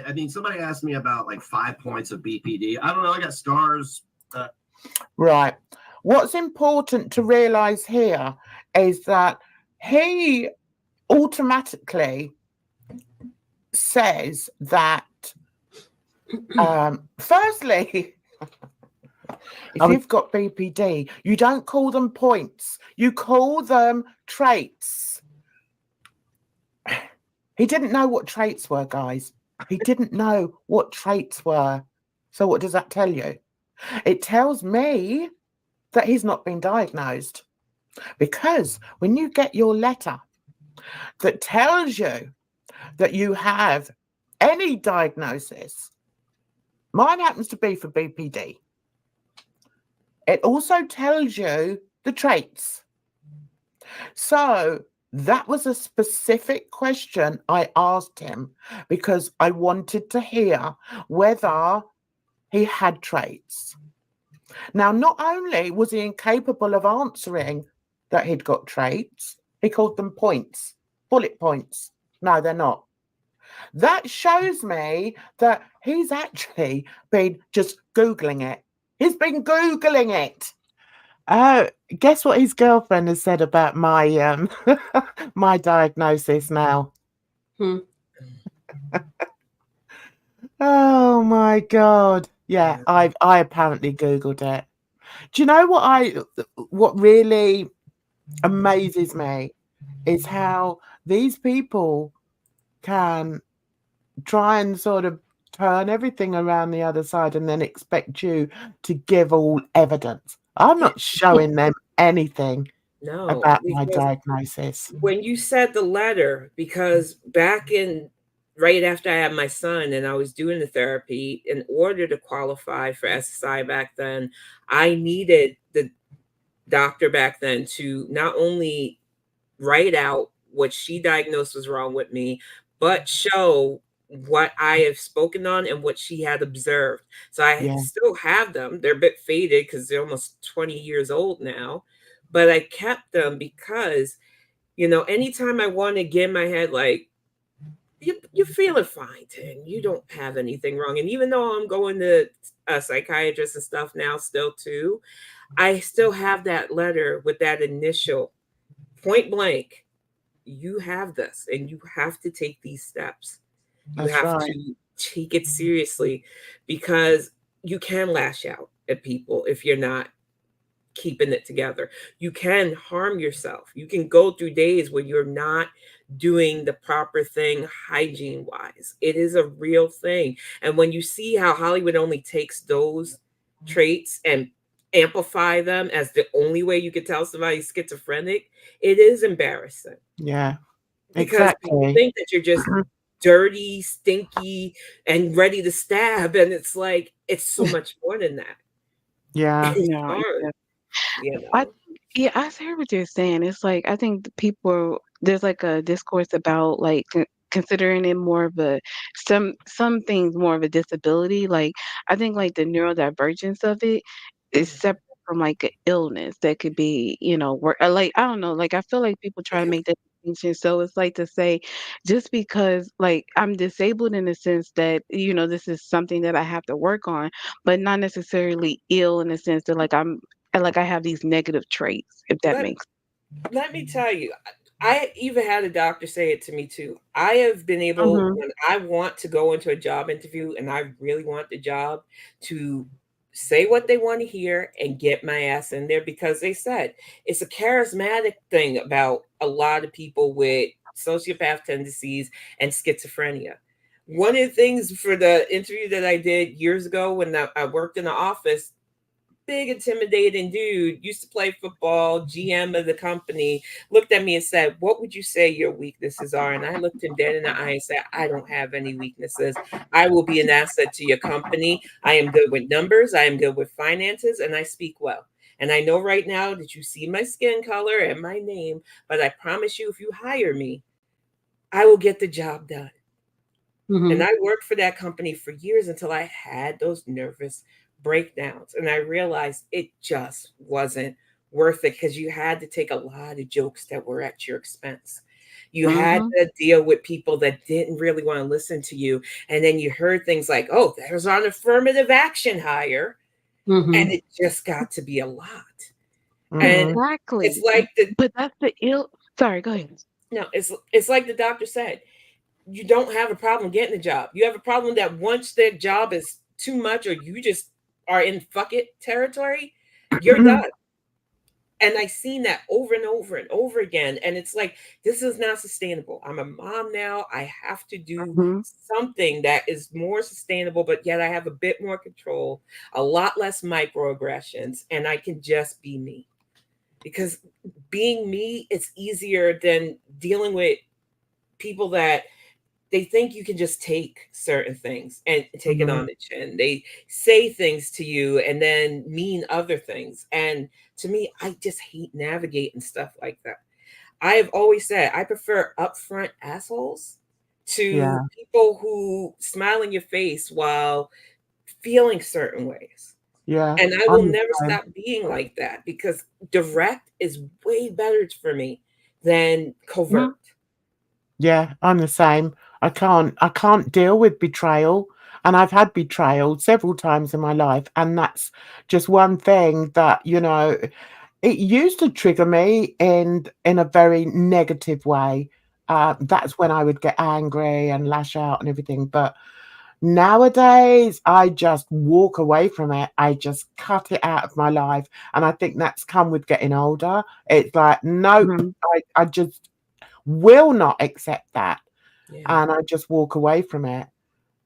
I mean, somebody asked me about like 5 points of BPD. I don't know. I got scars. Right. What's important to realize here is that he automatically says that, firstly, if you've got BPD, you don't call them points. You call them traits. He didn't know what traits were, guys. He didn't know what traits were. So what does that tell you? It tells me that he's not been diagnosed. Because when you get your letter that tells you that you have any diagnosis, mine happens to be for BPD. It also tells you the traits. So that was a specific question I asked him because I wanted to hear whether he had traits. Now, not only was he incapable of answering that he'd got traits, he called them points, bullet points. No, they're not. That shows me that he's actually been just Googling it. He's been Googling it. Guess what his girlfriend has said about my my diagnosis now? Oh my God. Yeah, I apparently Googled it. Do you know what really amazes me is how these people can try and sort of turn everything around the other side and then expect you to give all evidence. I'm not showing them anything about my diagnosis. When you said the letter, because back in right after I had my son and I was doing the therapy, in order to qualify for SSI back then, I needed the doctor back then to not only write out what she diagnosed was wrong with me, but show what I have spoken on and what she had observed. So I still have them. They're a bit faded because they're almost 20 years old now, but I kept them because, you know, anytime I want to get in my head, like, you're feeling fine, Tim. You don't have anything wrong. And even though I'm going to a psychiatrist and stuff now still too, I still have that letter with that initial point blank. You have this and you have to take these steps. You have to take it seriously because you can lash out at people if you're not keeping it together. You can harm yourself. You can go through days where you're not doing the proper thing hygiene wise. It is a real thing. And when you see how Hollywood only takes those traits and amplify them as the only way you could tell somebody's schizophrenic, it is embarrassing. Yeah, because people think that you're just dirty, stinky, and ready to stab. And it's like, it's so much more than that. Yeah. It's hard. You know? I hear what you're saying. It's like, I think there's like a discourse about like considering it more of a, some things more of a disability. Like, I think like the neurodivergence of it is separate from like an illness that could be, you know, like, I don't know, like, I feel like people try to make that distinction. So it's like to say, just because like I'm disabled in the sense that, you know, this is something that I have to work on, but not necessarily ill in the sense that like I have these negative traits, if that makes sense. Let me tell you, I even had a doctor say it to me too. I have been able, when I want to go into a job interview and I really want the job, to say what they want to hear and get my ass in there, because they said it's a charismatic thing about a lot of people with sociopath tendencies and schizophrenia. One of the things for the interview that I did years ago when I worked in the office, big intimidating dude, used to play football, GM of the company, looked at me and said, "What would you say your weaknesses are?" And I looked him dead in the eye and said, "I don't have any weaknesses. I will be an asset to your company. I am good with numbers. I am good with finances, and I speak well. And I know right now that you see my skin color and my name, but I promise you, if you hire me, I will get the job done." And I worked for that company for years until I had those nervous breakdowns. And I realized it just wasn't worth it, because you had to take a lot of jokes that were at your expense. You had to deal with people that didn't really want to listen to you. And then you heard things like, "Oh, there's an affirmative action hire." And it just got to be a lot. And it's like but that's the sorry, go ahead. No, it's like the doctor said, you don't have a problem getting a job. You have a problem that once their job is too much or you just are in fuck it territory, you're done. And I've seen that over and over and over again. And it's like, this is not sustainable. I'm a mom now. I have to do something that is more sustainable, but yet I have a bit more control, a lot less microaggressions, and I can just be me. Because being me, it's easier than dealing with people that they think you can just take certain things and take it on Mhm. the chin. They say things to you and then mean other things. And to me, I just hate navigating stuff like that. I have always said I prefer upfront assholes to Yeah. people who smile in your face while feeling certain ways. Yeah. And I will I'm the never same. stop being like that because direct is way better for me than covert. Yeah, I'm the same. I can't deal with betrayal, and I've had betrayal several times in my life, and that's just one thing that, it used to trigger me in a very negative way. That's when I would get angry and lash out and everything. But nowadays, I just walk away from it. I just cut it out of my life, and I think that's come with getting older. It's like, nope, Mhm. I just will not accept that, Yeah. and I just walk away from it.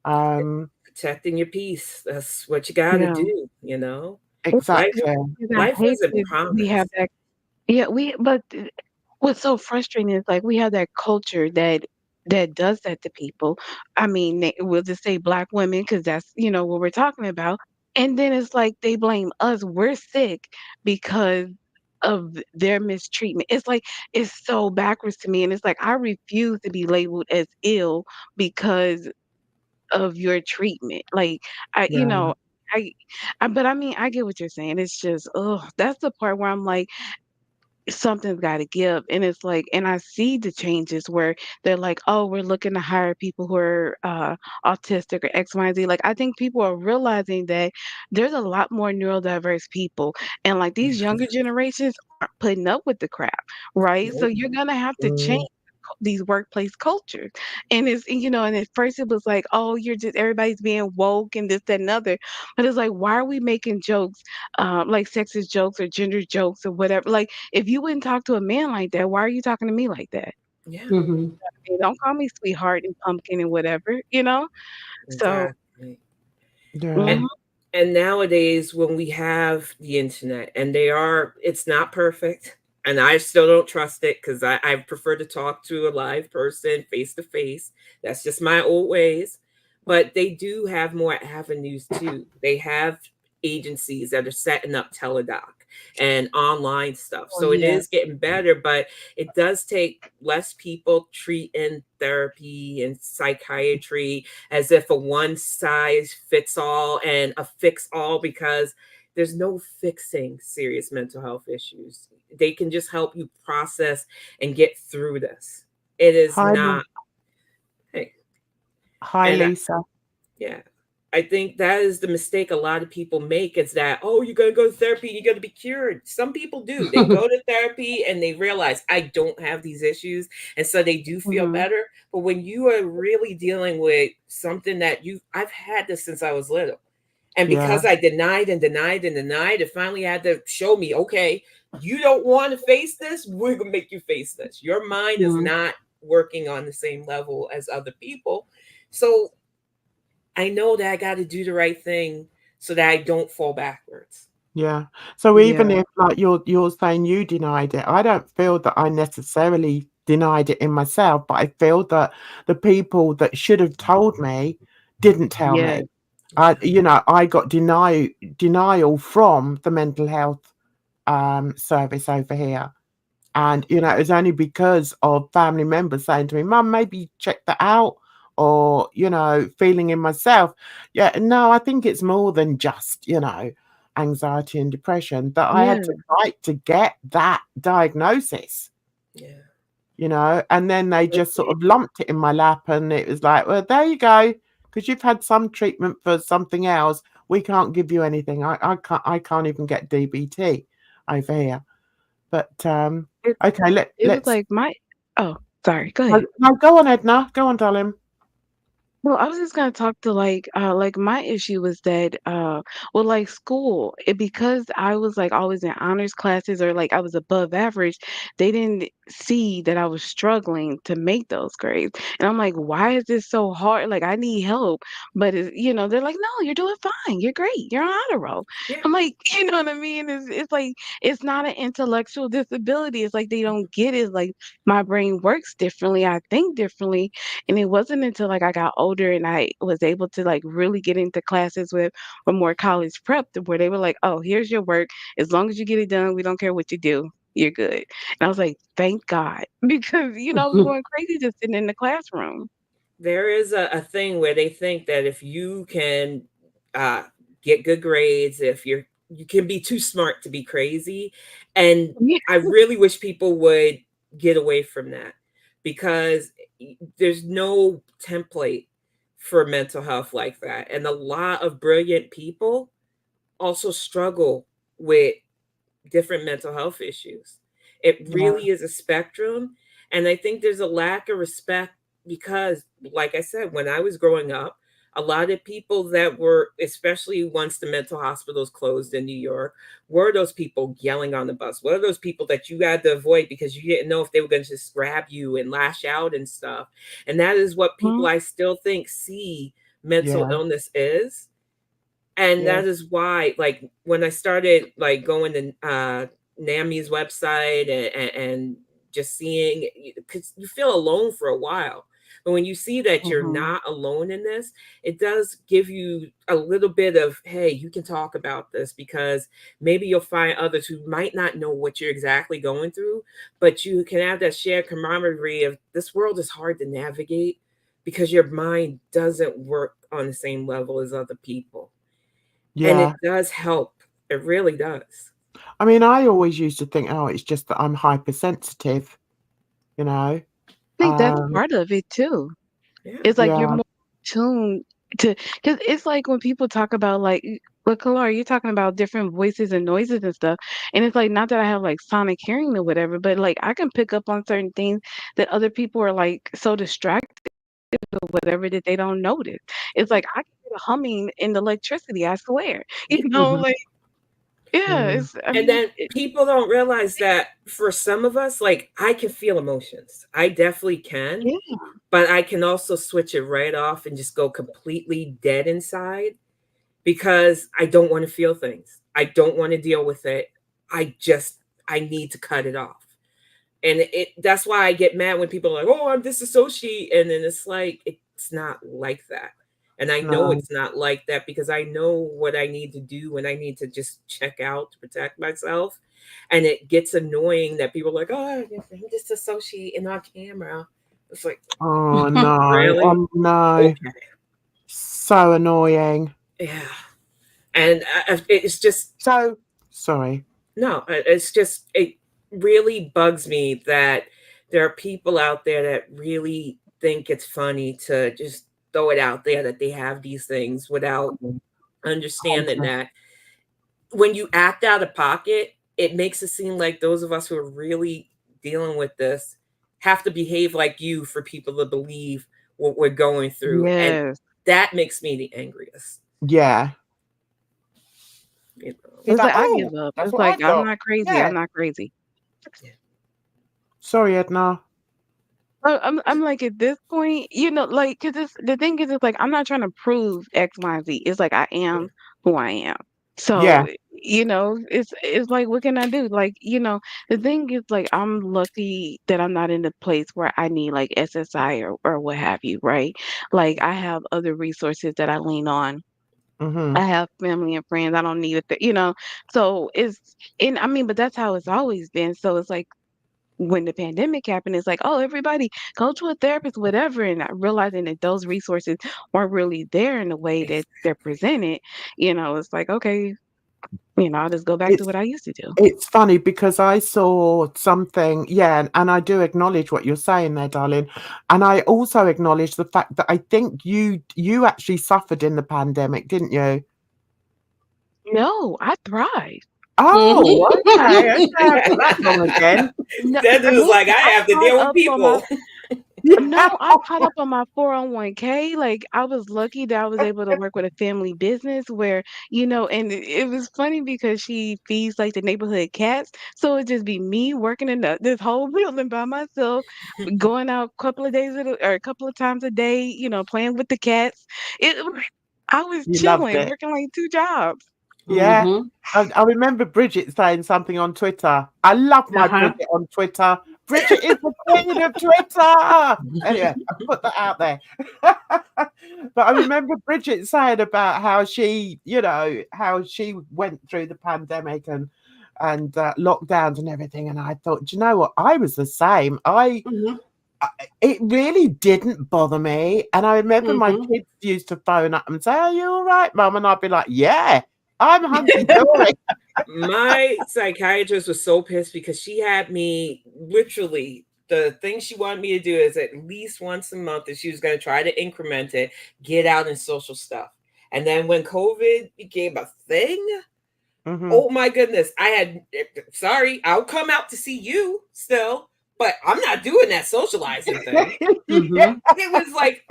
Um, Protecting your peace. That's what you got to Yeah. do, you know? Life, exactly. Because I life hate isn't that we have promised. that. Yeah, what's so frustrating is like we have that culture that does that to people. I mean, we'll just say black women because that's what we're talking about, and then it's like they blame us. We're sick because of their mistreatment. It's like it's so backwards to me, and it's like I refuse to be labeled as ill because of your treatment. Like I, you Yeah, know. But I mean, I get what you're saying. It's just, oh, that's the part where I'm like, something's got to give. And it's like, and I see the changes where they're like, oh, we're looking to hire people who are autistic or X, Y, and Z. Like, I think people are realizing that there's a lot more neurodiverse people. And like these Yeah. younger generations aren't putting up with the crap, right? So Nope. you're going to have to change mm, these workplace cultures. And and at first it was like, oh, you're just everybody's being woke and this, that, and other. But it's like, why are we making jokes, like sexist jokes or gender jokes or whatever? Like, if you wouldn't talk to a man like that, why are you talking to me like that? Yeah, Mhm. Hey, don't call me sweetheart and pumpkin and whatever, you know? So, exactly. yeah, And mhm, and nowadays when we have the internet and it's not perfect and I still don't trust it because I prefer to talk to a live person face to face. That's just my old ways. But they do have more avenues too. They have agencies that are setting up teledoc and online stuff. oh So it yeah, is getting better, but it does take less people treating therapy and psychiatry as if a one size fits all and a fix all because there's no fixing serious mental health issues. They can just help you process and get through this. It is hi, not, hey, hi, and Lisa. yeah. I think that is the mistake a lot of people make is that, oh, you're going to go to therapy and you're going to be cured. Some people do. They go to therapy and they realize I don't have these issues. And so they do feel mhm, better. But when you are really dealing with something I've had this since I was little. And Yeah, because I denied and denied and denied, it finally had to show me, okay, you don't want to face this. We're going to make you face this. Your mind is mhm. not working on the same level as other people. So I know that I got to do the right thing so that I don't fall backwards. yeah. So even Yeah, if like you're saying you denied it, I don't feel that I necessarily denied it in myself, but I feel that the people that should have told me didn't tell yeah, me. Yeah. I got denial from the mental health service over here. And, it was only because of family members saying to me, Mum, maybe check that out. Or, feeling in myself. Yeah, no, I think it's more than just, anxiety and depression that I had yeah, to fight to get that diagnosis, Yeah. and then they just sort of lumped it in my lap and it was like, well, there you go. Because you've had some treatment for something else. We can't give you anything. I can't even get DBT over here. But it okay, it was let's like my oh, sorry, go no, ahead. no, go on, Edna. Go on, darling. Well, I was just gonna talk to like my issue was that well like school because I was like always in honors classes or like I was above average, they didn't see that I was struggling to make those grades. And I'm like, why is this so hard? Like I need help. But they're like, no, you're doing fine. You're great. You're on honor roll. Yeah. I'm like, you know what I mean? It's like it's not an intellectual disability. It's like they don't get it. Like my brain works differently. I think differently. And it wasn't until like I got older and I was able to like really get into classes with a more college prep where they were like, oh, here's your work. As long as you get it done, we don't care what you do. You're good. And I was like, thank God. Because, I was going crazy just sitting in the classroom. There is a thing where they think that if you can get good grades, if you can be too smart to be crazy. And Yeah. I really wish people would get away from that, because there's no template for mental health like that. And a lot of brilliant people also struggle with different mental health issues. It Yeah. really is a spectrum. And I think there's a lack of respect because, like I said, when I was growing up, a lot of people that were, especially once the mental hospitals closed in New York, were those people yelling on the bus. Were those people that you had to avoid because you didn't know if they were going to just grab you and lash out and stuff. And that is what people, I still think, see mental Yeah. illness is. And Yeah. that is why, like, when I started like going to NAMI's website and just seeing, because you feel alone for a while. But when you see that you're not alone in this, it does give you a little bit of, hey, you can talk about this, because maybe you'll find others who might not know what you're exactly going through, but you can have that shared camaraderie of this world is hard to navigate because your mind doesn't work on the same level as other people. And Yeah. it does help. It really does. I mean, I always used to think, oh, it's just that I'm hypersensitive, you know. I think that's part of it too. Yeah. It's like you're Yeah. more tuned to, because it's like when people talk about like, but Kalar, you're talking about different voices and noises and stuff. And it's like, not that I have like sonic hearing or whatever, but like I can pick up on certain things that other people are like so distracted or whatever that they don't notice. It's like I can hear the humming in the electricity, I swear. Mhm. Like, yeah, Mm. it's, I And mean, then people don't realize that for some of us, like, I can feel emotions. I definitely can. yeah. But I can also switch it right off and just go completely dead inside because I don't want to feel things. I don't want to deal with it. I need to cut it off. And that's why I get mad when people are like, oh, I'm disassociate. And then it's like, it's not like that. And I know No. it's not like that because I know what I need to do when I need to just check out to protect myself. And it gets annoying that people are like, oh, I'm disassociating on camera. It's like, Oh no. really? Oh no. Okay. So annoying. Yeah. And it's just, So sorry. no, it's just, it really bugs me that there are people out there that really think it's funny to just throw it out there that they have these things without understanding that when you act out of pocket, it makes it seem like those of us who are really dealing with this have to behave like you for people to believe what we're going through. And Yes. that makes me the angriest. Yeah. You know? It's like, like I oh, give up. that's It's what like I've I'm got. not crazy. Yeah. I'm not crazy. Sorry, Edna. I'm like at this point, like, cause the thing is, it's like I'm not trying to prove X, Y, and Z. It's like I am who I am. Yeah. So, it's like what can I do? Like, the thing is like I'm lucky that I'm not in the place where I need like SSI or what have you, right? Like I have other resources that I lean on. Mm-hmm. I have family and friends. I don't need it, so and I mean, but that's how it's always been. So it's like when the pandemic happened, it's like, oh, everybody go to a therapist, whatever. And I realizing that those resources weren't really there in the way that they're presented, it's like, okay, I'll just go back to It's what I used to do. it's funny because I saw something, yeah, and I do acknowledge what you're saying there, darling. And I also acknowledge the fact that I think you actually suffered in the pandemic, didn't you? No, I thrived. Oh, okay. Okay, I got that wrong again. No, That dude was look, like, I have to caught deal with up on my people. no, I caught up on my 401k. Like I was lucky that I was able to work with a family business where, and it was funny because she feeds like the neighborhood cats. So it'd just be me working in this whole building by myself, going out a couple of days or a couple of times a day, playing with the cats. I was You loved chilling, it. working like 2 jobs. Yeah. Mhm. I remember Bridget saying something on Twitter. I love my Uh-huh. Bridget on Twitter. Bridget is the queen of Twitter. Anyway, I put that out there. But I remember Bridget saying about how she, how she went through the pandemic and lockdowns and everything. And I thought, do you know what? I was the same. Mhm. It really didn't bother me. And I remember my Mhm. kids used to phone up and say, "Are you all right, Mum?" And I'd be like, "Yeah, I'm hunky-dory." My psychiatrist was so pissed because she had me literally, the thing she wanted me to do is at least once a month, and she was going to try to increment it, get out in social stuff. And then when COVID became a thing, Mhm. oh my goodness, sorry, I'll come out to see you still, but I'm not doing that socializing thing. Mhm. It was like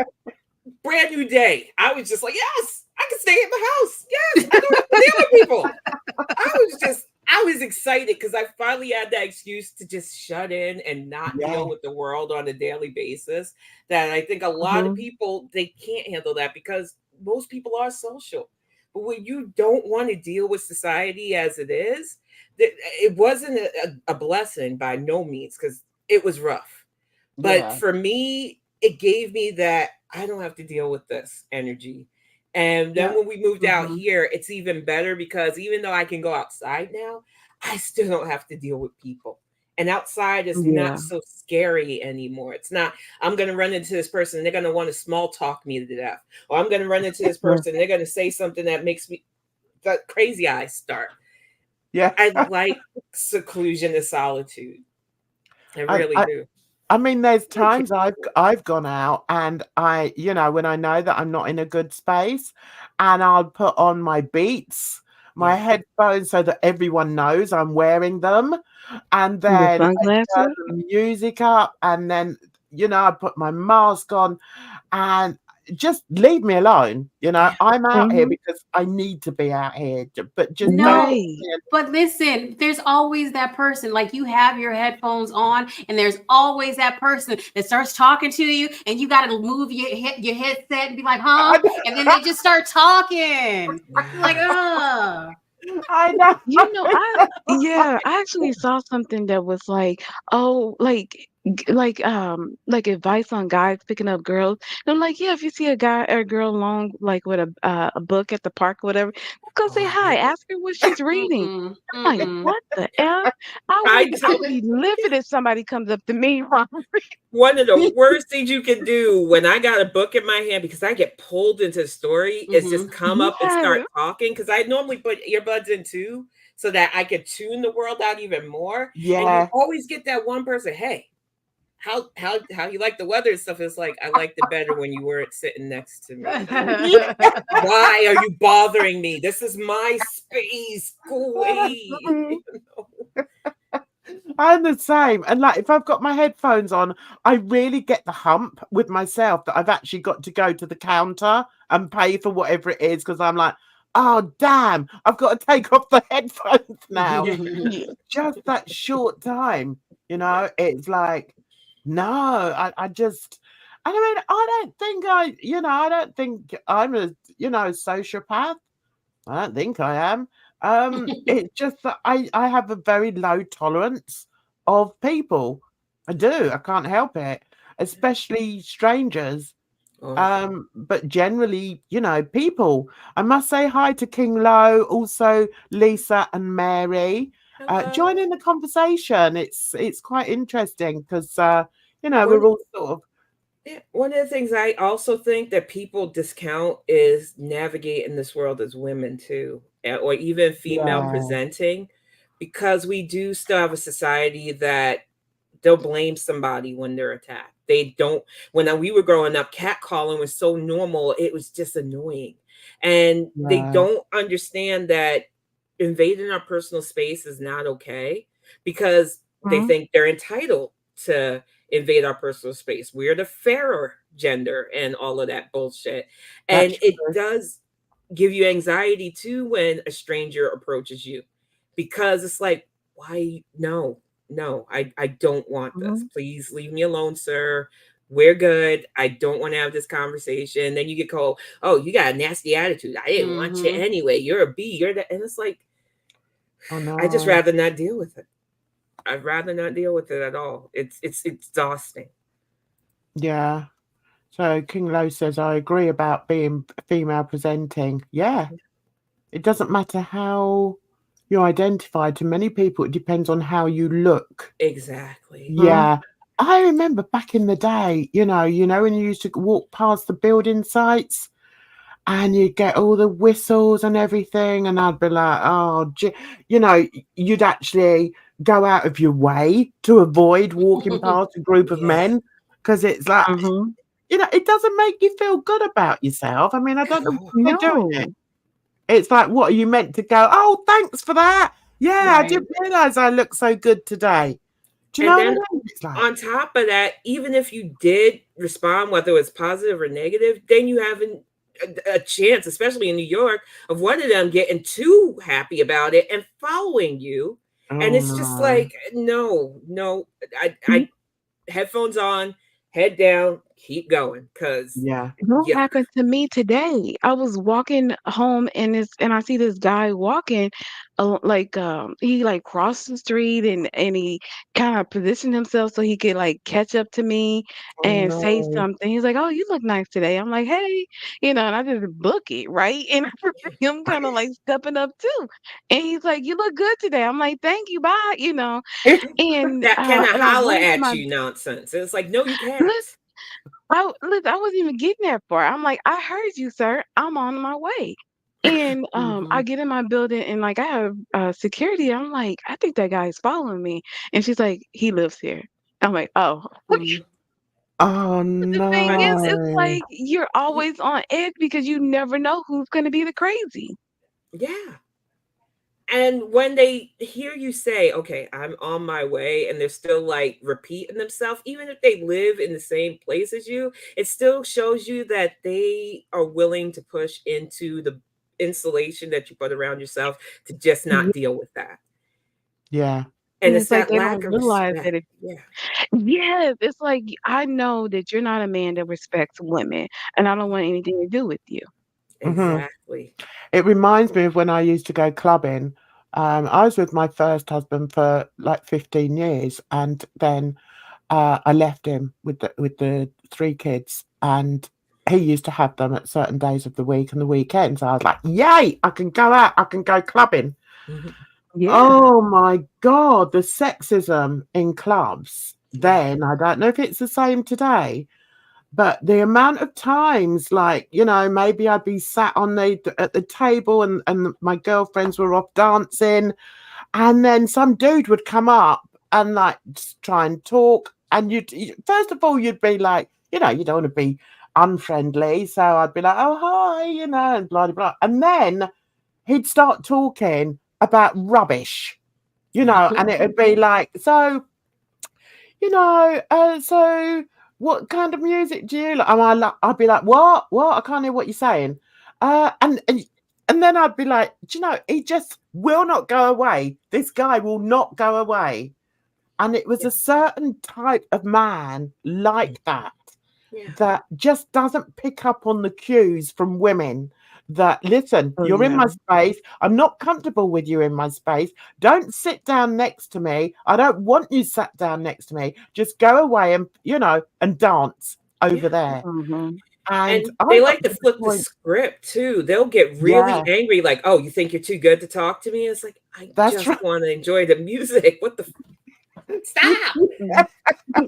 brand new day. I was just like, yes, I can stay in my house. Yes, I don't have to deal with people. I was excited because I finally had that excuse to just shut in and not Yeah. deal with the world on a daily basis. That I think a lot of people, they can't handle that because most people are social. But when you don't want to deal with society as it is, it wasn't a blessing by no means because it was rough. But Yeah. for me, it gave me that I don't have to deal with this energy. And then Yeah. when we moved out Mhm. here, it's even better because even though I can go outside now, I still don't have to deal with people. And outside is Yeah. not so scary anymore. It's not, I'm going to run into this person and they're going to want to small talk me to death. Or I'm going to run into this person and they're going to say something that makes me, the crazy eyes start. Yeah. I like seclusion and solitude. I really I do. I mean, there's times I've gone out and when I know that I'm not in a good space, and I'll put on my Beats, my Yeah. headphones, so that everyone knows I'm wearing them, and The then I turn sunglasses. the music up, and then I put my mask on, and just leave me alone. I'm out here Mhm. because I need to be out here, but just don't. No, Right. but listen, there's always that person. Like you have your headphones on, and there's always that person that starts talking to you, and you got to move your headset and be like, "Huh?" And then they just start talking. You're like, "Ugh." I know. I actually saw something that was like, oh, like advice on guys picking up girls. And I'm like, yeah, if you see a guy or a girl along like with a book at the park or whatever, go Oh, say I hi, hate it. ask her what she's reading. Mm-mm, I'm like, mm-mm. what the F? I I would be livid if somebody comes up to me while I'm One of the worst things you can do when I got a book in my hand because I get pulled into the story is just come reading. up and start talking because I normally put earbuds in too so that I could tune the world out even more. And you Yeah. always get that one person, hey, how you like the weather and stuff? It's like I liked it better when you weren't sitting next to me. Why are you bothering me? This is my space. Go away. I'm the same. And like if I've got my headphones on, I really get the hump with myself that I've actually got to go to the counter and pay for whatever it is because I'm like, oh damn, I've got to take off the headphones now. Yeah. Just that short time, it's like, no, I just I mean, I don't think I'm a, sociopath. I don't think I am. It's just that I have a very low tolerance of people. I do. I can't help it, especially strangers. Oh, But generally, people. I must say hi to King Lo, also Lisa and Mary. Join hello. in the conversation. It's quite interesting because One we're all sort of Yeah, one of the things I also think that people discount is navigating this world as women too, or even female yeah, presenting, because we do still have a society that they'll blame somebody when they're attacked. They don't. When we were growing up, catcalling was so normal; it was just annoying, and they yeah, don't understand that invading our personal space is not okay because they Mhm. think they're entitled to invade our personal space. We're the fairer gender and all of that bullshit. And That's it true. does give you anxiety too when a stranger approaches you, because it's like, why? No, I don't want this. Please leave me alone, sir. We're good. I don't want to have this conversation. Then you get called, oh, you got a nasty attitude. I didn't want you anyway. You're a B. You're that. And it's like, Oh no. I just rather not deal with it. I'd rather not deal with it at all. It's exhausting. Yeah. So King Lo says, I agree about being female presenting. Yeah. It doesn't matter how you identify. To many people, it depends on how you look. Exactly. Yeah. I remember back in the day, you know, when you used to walk past the building sites and you'd get all the whistles and everything, and I'd be like, oh, you know, you'd actually go out of your way to avoid walking past a group of men, because it's like, you know, it doesn't make you feel good about yourself. I mean, I don't know why you're doing it. It's like, what are you meant to go? Oh, thanks for that. Yeah, I didn't realize I look so good today. Do you know what I mean? It's like, on top of that, even if you did respond, whether it was positive or negative, then you have a chance, especially in New York, of one of them getting too happy about it and following you. And it's just like, no, I headphones on, head down, keep going. Cause that happened to me today. I was walking home and I see this guy walking, he like crossed the street and he kind of positioned himself so he could like catch up to me and say something. He's like, "Oh, you look nice today." I'm like, "Hey," and I just book it right, and I'm kind of like stepping up too, and he's like, "You look good today." I'm like, "Thank you, bye," and that kind of and I holler went to at my you nonsense. It's like, no, you can't. I wasn't even getting that far. I'm like, "I heard you, sir. I'm on my way." And I get in my building and like I have security. I'm like, "I think that guy's following me." And she's like, "He lives here." I'm like, "Oh." Oh The thing is, it's no. like you're always on edge because you never know who's gonna be the crazy. Yeah. And when they hear you say, okay, I'm on my way, and they're still like repeating themselves, even if they live in the same place as you, it still shows you that they are willing to push into the insulation that you put around yourself to just not deal with that. Yeah. And And it's it's like that they lack don't of realize respect. that if Yeah. yes, it's like I know that you're not a man that respects women, and I don't want anything to do with you. Exactly. It reminds me of when I used to go clubbing. I was with my first husband for like 15 years, and then I left him with the 3 kids, and he used to have them at certain days of the week and the weekends. I was like, yay, I can go out, I can go clubbing. Yeah. Oh my God, the sexism in clubs then, I don't know if it's the same today, but the amount of times, like, you know, maybe I'd be sat at the table and my girlfriends were off dancing, and then some dude would come up and like just try and talk, and first of all you'd be like, you know, you don't want to be unfriendly, so I'd be like, oh hi, you know, and blah blah blah, and then he'd start talking about rubbish, you know, and it would be like, so, you know, so what kind of music do you like? And I'd be like, what? I can't hear what you're saying. And then I'd be like, do you know, he just will not go away. This guy will not go away. And it was a certain type of man like that, that just doesn't pick up on the cues from women. That, listen, you're in my space. I'm not comfortable with you in my space. Don't sit down next to me. I don't want you sat down next to me. Just go away and, you know, and dance over there. And they like to flip the script too. They'll get really angry, like, "Oh, you think you're too good to talk to me?" It's like, I just want to enjoy the music. What the stop?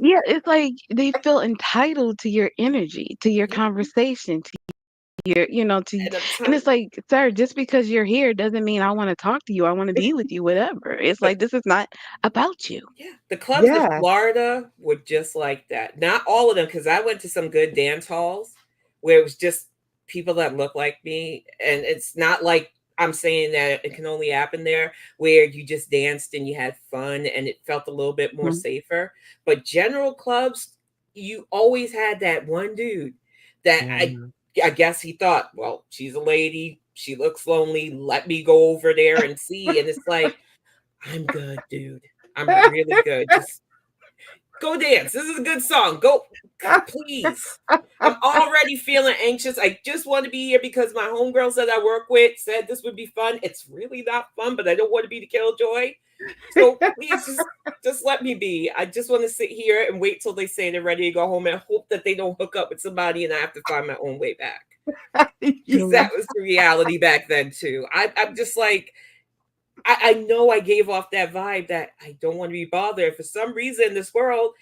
Yeah, it's like they feel entitled to your energy, to your conversation, to your, and it's like, sir, just because you're here doesn't mean I want to talk to you. I want to be with you, whatever. It's like, this is not about you. Yeah. The clubs in Florida were just like that. Not all of them, because I went to some good dance halls where it was just people that look like me. And it's not like I'm saying that it can only happen there where you just danced and you had fun and it felt a little bit more safer. But general clubs, you always had that one dude that I guess he thought, well, she's a lady, she looks lonely, let me go over there and see. And it's like, I'm good, dude. I'm really good. Just go dance. This is a good song. Go, please. I'm already feeling anxious. I just want to be here because my homegirls that I work with said this would be fun. It's really not fun, but I don't want to be the killjoy. So please just let me be. I just want to sit here and wait till they say they're ready to go home and hope that they don't hook up with somebody and I have to find my own way back. Because that was the reality back then too. I'm just like, I know I gave off that vibe that I don't want to be bothered. For some reason in this world,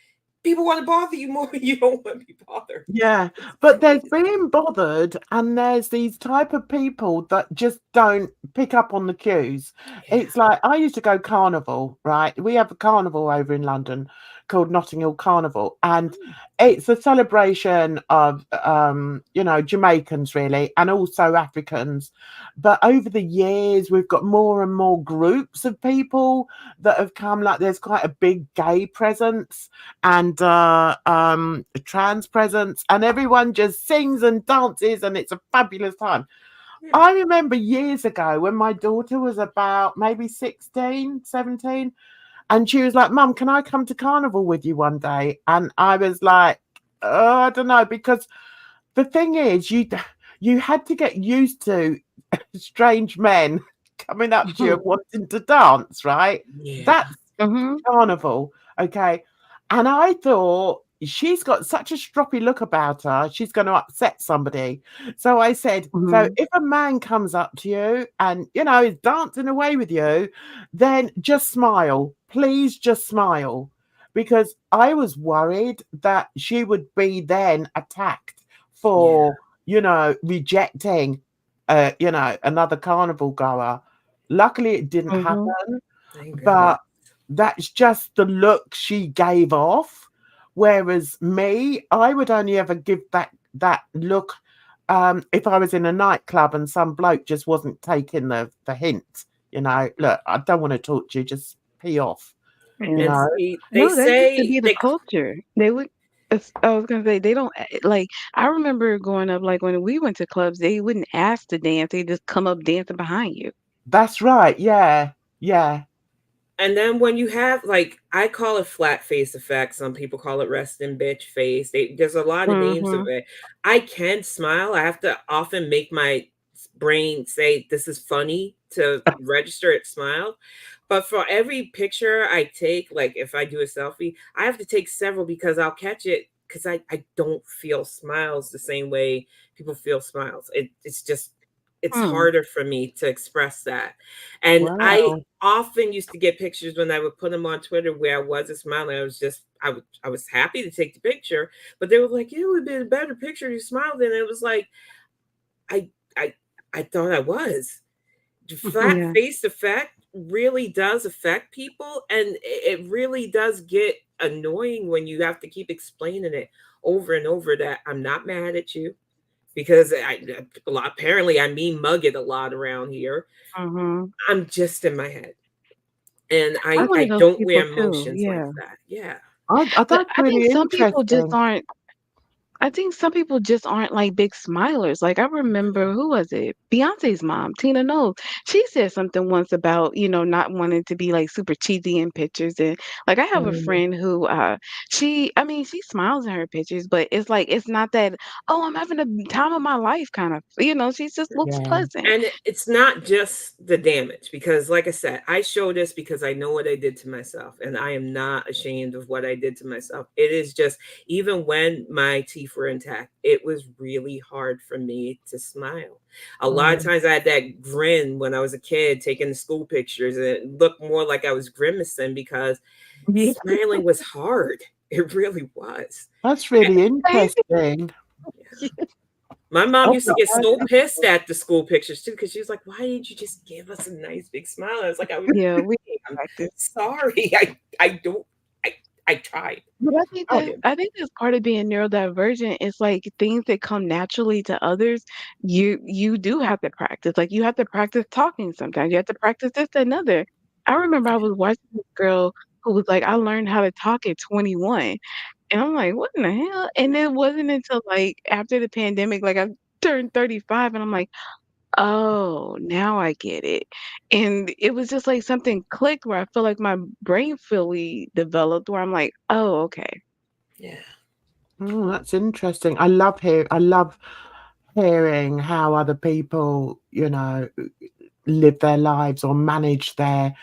people want to bother you more. You don't want to be bothered. Yeah, but there's being bothered, and there's these type of people that just don't pick up on the cues. Yeah. It's like I used to go carnival, right? We have a carnival over in London called Notting Hill Carnival, and it's a celebration of Jamaicans really, and also Africans. But over the years, we've got more and more groups of people that have come. Like there's quite a big gay presence and trans presence, and everyone just sings and dances, and it's a fabulous time. I remember years ago when my daughter was about maybe 16, 17, and she was like, Mum, can I come to carnival with you one day? And I was like, oh, I don't know, because the thing is, you had to get used to strange men coming up to you and wanting to dance, right? Yeah. That's carnival, okay? And I thought, she's got such a stroppy look about her, she's going to upset somebody. So I said, so if a man comes up to you and, is dancing away with you, then just smile. Please just smile. Because I was worried that she would be then attacked for, rejecting, another carnival goer. Luckily, it didn't happen. But that's just the look she gave off. Whereas me, I would only ever give that look if I was in a nightclub and some bloke just wasn't taking the hint. Look, I don't want to talk to you, just pee off. See, that used to be the culture. They would. I was gonna say they don't like. I remember growing up, like when we went to clubs, they wouldn't ask to dance; they just come up dancing behind you. That's right. Yeah. And then when you have, like, I call it flat face effect. Some people call it resting bitch face. There's a lot of names of it. I can smile. I have to often make my brain say this is funny to register it smile. But for every picture I take, like if I do a selfie, I have to take several because I'll catch it because I don't feel smiles the same way people feel smiles. It's harder for me to express that. And I often used to get pictures when I would put them on Twitter where I wasn't smiling. I was happy to take the picture, but they were like, it would have been a better picture if you smiled. And it was like, I thought I was. Flat face effect really does affect people. And it really does get annoying when you have to keep explaining it over and over that I'm not mad at you. Because apparently I mean mug it a lot around here. I'm just in my head. And I don't wear emotions like that. Yeah. I think some people just aren't. I think some people just aren't like big smilers. Like I remember, who was it? Beyonce's mom, Tina Knowles. She said something once about, not wanting to be like super cheesy in pictures. And like I have a friend who she smiles in her pictures, but it's like it's not that, oh, I'm having a time of my life kind of, she just looks pleasant. And it's not just the damage, because like I said, I show this because I know what I did to myself, and I am not ashamed of what I did to myself. It is just, even when my teeth were intact, it was really hard for me to smile. A lot of times I had that grin when I was a kid taking the school pictures, and it looked more like I was grimacing because smiling was hard. It really was. That's really interesting. My mom used to get so pissed at the school pictures too, because she was like, why didn't you just give us a nice big smile? I was like, I'm sorry. I tried. But Oh, I think that's part of being neurodivergent. It's like things that come naturally to others, you do have to practice. Like you have to practice talking sometimes. You have to practice this, that, and other. I remember I was watching this girl who was like, I learned how to talk at 21. And I'm like, what in the hell? And it wasn't until like after the pandemic, like I turned 35 and I'm like, oh, now I get it. And it was just like something clicked where I feel like my brain fully developed where I'm like, oh, okay. Yeah. oh, that's interesting. I love hearing how other people, you know, live their lives or manage their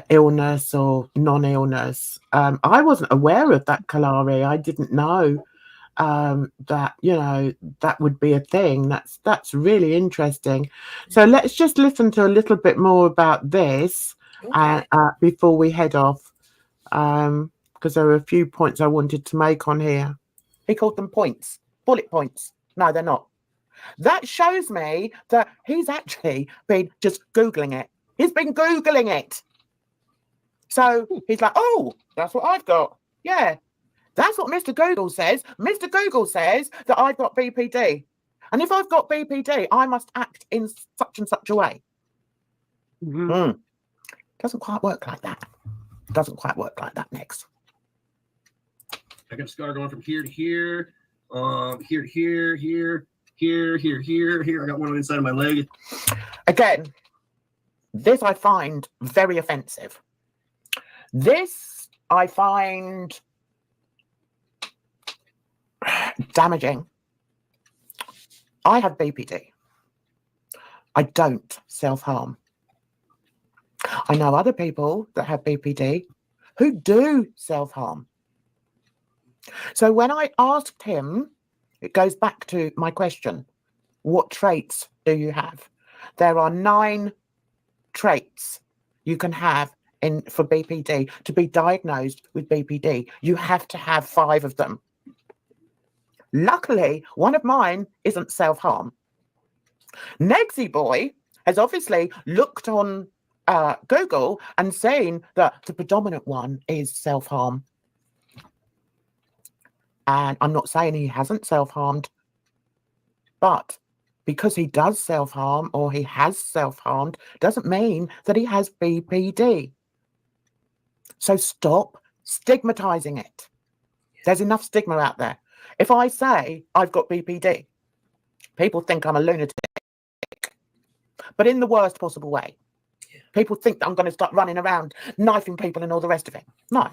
illness or non-illness. I wasn't aware of that, Kalari. I didn't know that, you know, that would be a thing. That's really interesting. So let's just listen to a little bit more about this Okay. before we head off, because there are a few points I wanted to make on here. He called them points, bullet points. No, they're not. That shows me that he's actually been just Googling it. He's been Googling it. So he's like, oh, that's what I've got. Yeah, that's what Mr. Google says. Mr. Google says that I've got BPD. And if I've got BPD, I must act in such and such a way. Doesn't quite work like that. Doesn't quite work like that, Next. I got a scar going from here to here, here to here, here. I got one on the inside of my leg. Again, this I find very offensive. This I find damaging. I have BPD. I don't self-harm. I know other people that have BPD who do self-harm. So when I asked him, it goes back to my question, what traits do you have? There are 9 traits you can have for BPD. To be diagnosed with BPD, you have to have 5 of them. Luckily, one of mine isn't self-harm. Negsy Boy has obviously looked on Google and seen that the predominant one is self-harm. And I'm not saying he hasn't self-harmed, but because he does self-harm or he has self-harmed doesn't mean that he has BPD. So stop stigmatizing it. There's enough stigma out there. If I say I've got BPD, people think I'm a lunatic, but in the worst possible way. People think that I'm going to start running around knifing people and all the rest of it. No.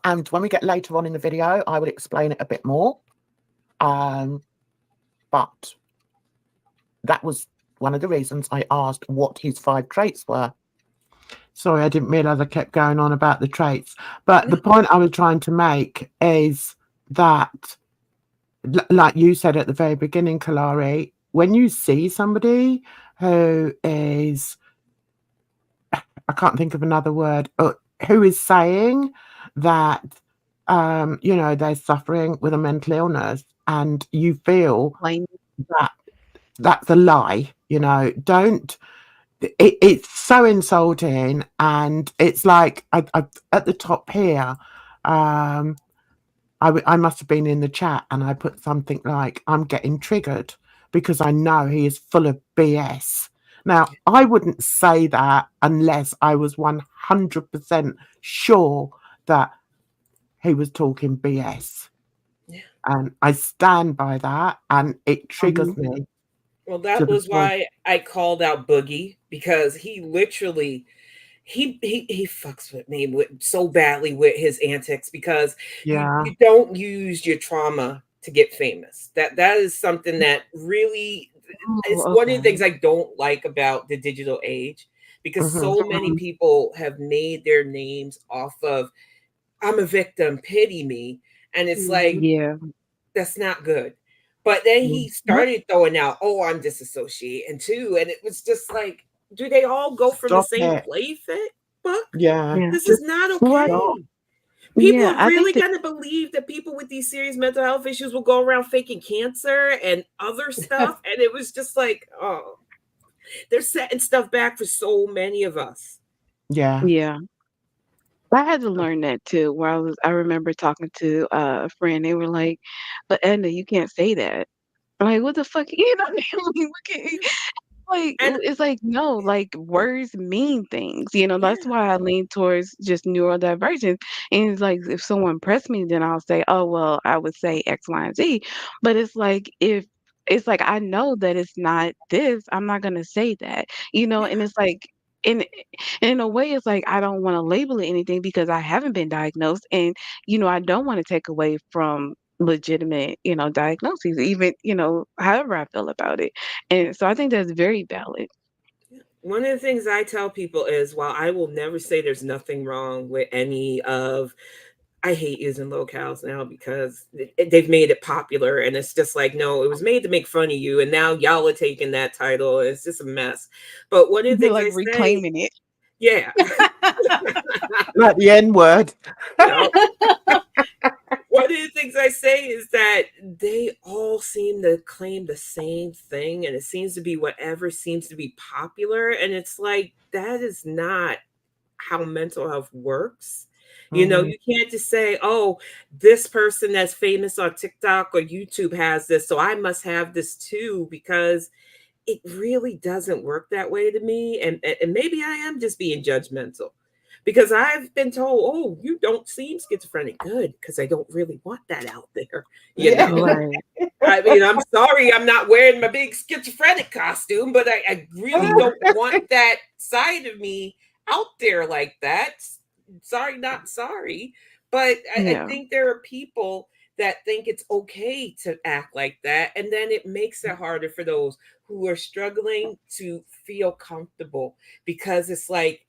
And when we get later on in the video, I will explain it a bit more. But that was one of the reasons I asked what his 5 traits were. Sorry, I didn't realize I kept going on about the traits. But the point I was trying to make is that, like you said at the very beginning, Kalari, when you see somebody who is, I can't think of another word, who is saying that, you know, they're suffering with a mental illness and you feel that that's a lie, you know, don't, it's so insulting. And it's like, I at the top here, I must have been in the chat and I put something like, I'm getting triggered because I know he is full of BS. Now, I wouldn't say that unless I was 100% sure that he was talking BS. Yeah. And I stand by that and it triggers me. Well, that was why I called out Boogie, because he literally, he fucks with me so badly with his antics, because you don't use your trauma to get famous. That is something that really is one of the things I don't like about the digital age, because so many people have made their names off of, I'm a victim, pity me. And it's like, that's not good. But then he started throwing out, oh, I'm disassociating too. And it was just like, do they all go from the same playbook? Yeah. This is not okay. People are really going to believe that people with these serious mental health issues will go around faking cancer and other stuff. And it was just like, oh, they're setting stuff back for so many of us. Yeah. Yeah. I had to learn that too. Where I remember talking to a friend. They were like, "But Edna, you can't say that." I'm like, "What the fuck?" You know, like, And it's like, no, like, words mean things, you know, that's yeah, why I lean towards just neurodivergence, and it's like, if someone pressed me, then I'll say, "Oh, well, I would say X, Y, and Z," but it's like, if it's like, I know that it's not this, I'm not gonna say that, you know, yeah. and it's like in in a way, it's like, I don't wanna label it anything because I haven't been diagnosed, and, you know, I don't wanna take away from legitimate, you know, diagnoses, even, you know, however I feel about it. And so I think that's very valid. One of the things I tell people is while I will never say there's nothing wrong with any of, I hate using locales now because they've made it popular and it's just like, no, it was made to make fun of you. And now y'all are taking that title. It's just a mess. But one of the They're things like I say, reclaiming it. yeah, Like the N word. yeah. One of the things I say is that they all seem to claim the same thing, and it seems to be whatever seems to be popular. And it's like, that is not how mental health works. You know, Mm, you can't just say, oh, this person that's famous on TikTok or YouTube has this, so I must have this too, because it really doesn't work that way to me. And maybe I am just being judgmental because I've been told, oh, you don't seem schizophrenic. Good, because I don't really want that out there. You yeah. know, Right. I mean, I'm sorry I'm not wearing my big schizophrenic costume, but I really don't want that side of me out there like that. Sorry, not sorry. But I Yeah. think there are people that think it's okay to act like that. And then it makes it harder for those who are struggling to feel comfortable because it's like,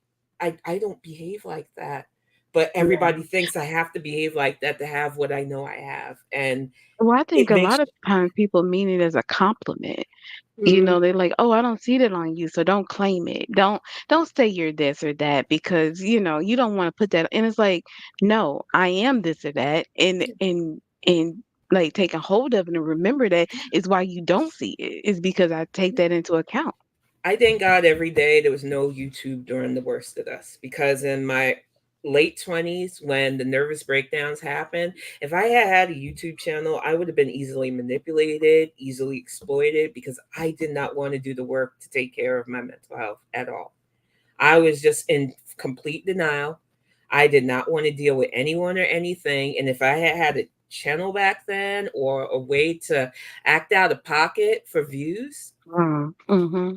I don't behave like that. But Yeah. everybody thinks I have to behave like that to have what I know I have. And Well, I it think a makes lot of times people mean it as a compliment. You mm, know, they're like, "Oh, I don't see that on you, so don't claim it. Don't say you're this or that because, you know, you don't want to put that." And it's like, "No, I am this or that." And like taking hold of it and remember that is why you don't see it. Is because I take that into account. I thank God every day there was no YouTube during the worst of us because in my late 20s, when the nervous breakdowns happened, if I had had a YouTube channel, I would have been easily manipulated, easily exploited because I did not want to do the work to take care of my mental health at all. I was just in complete denial. I did not want to deal with anyone or anything. And if I had had a channel back then or a way to act out of pocket for views, Mm-hmm.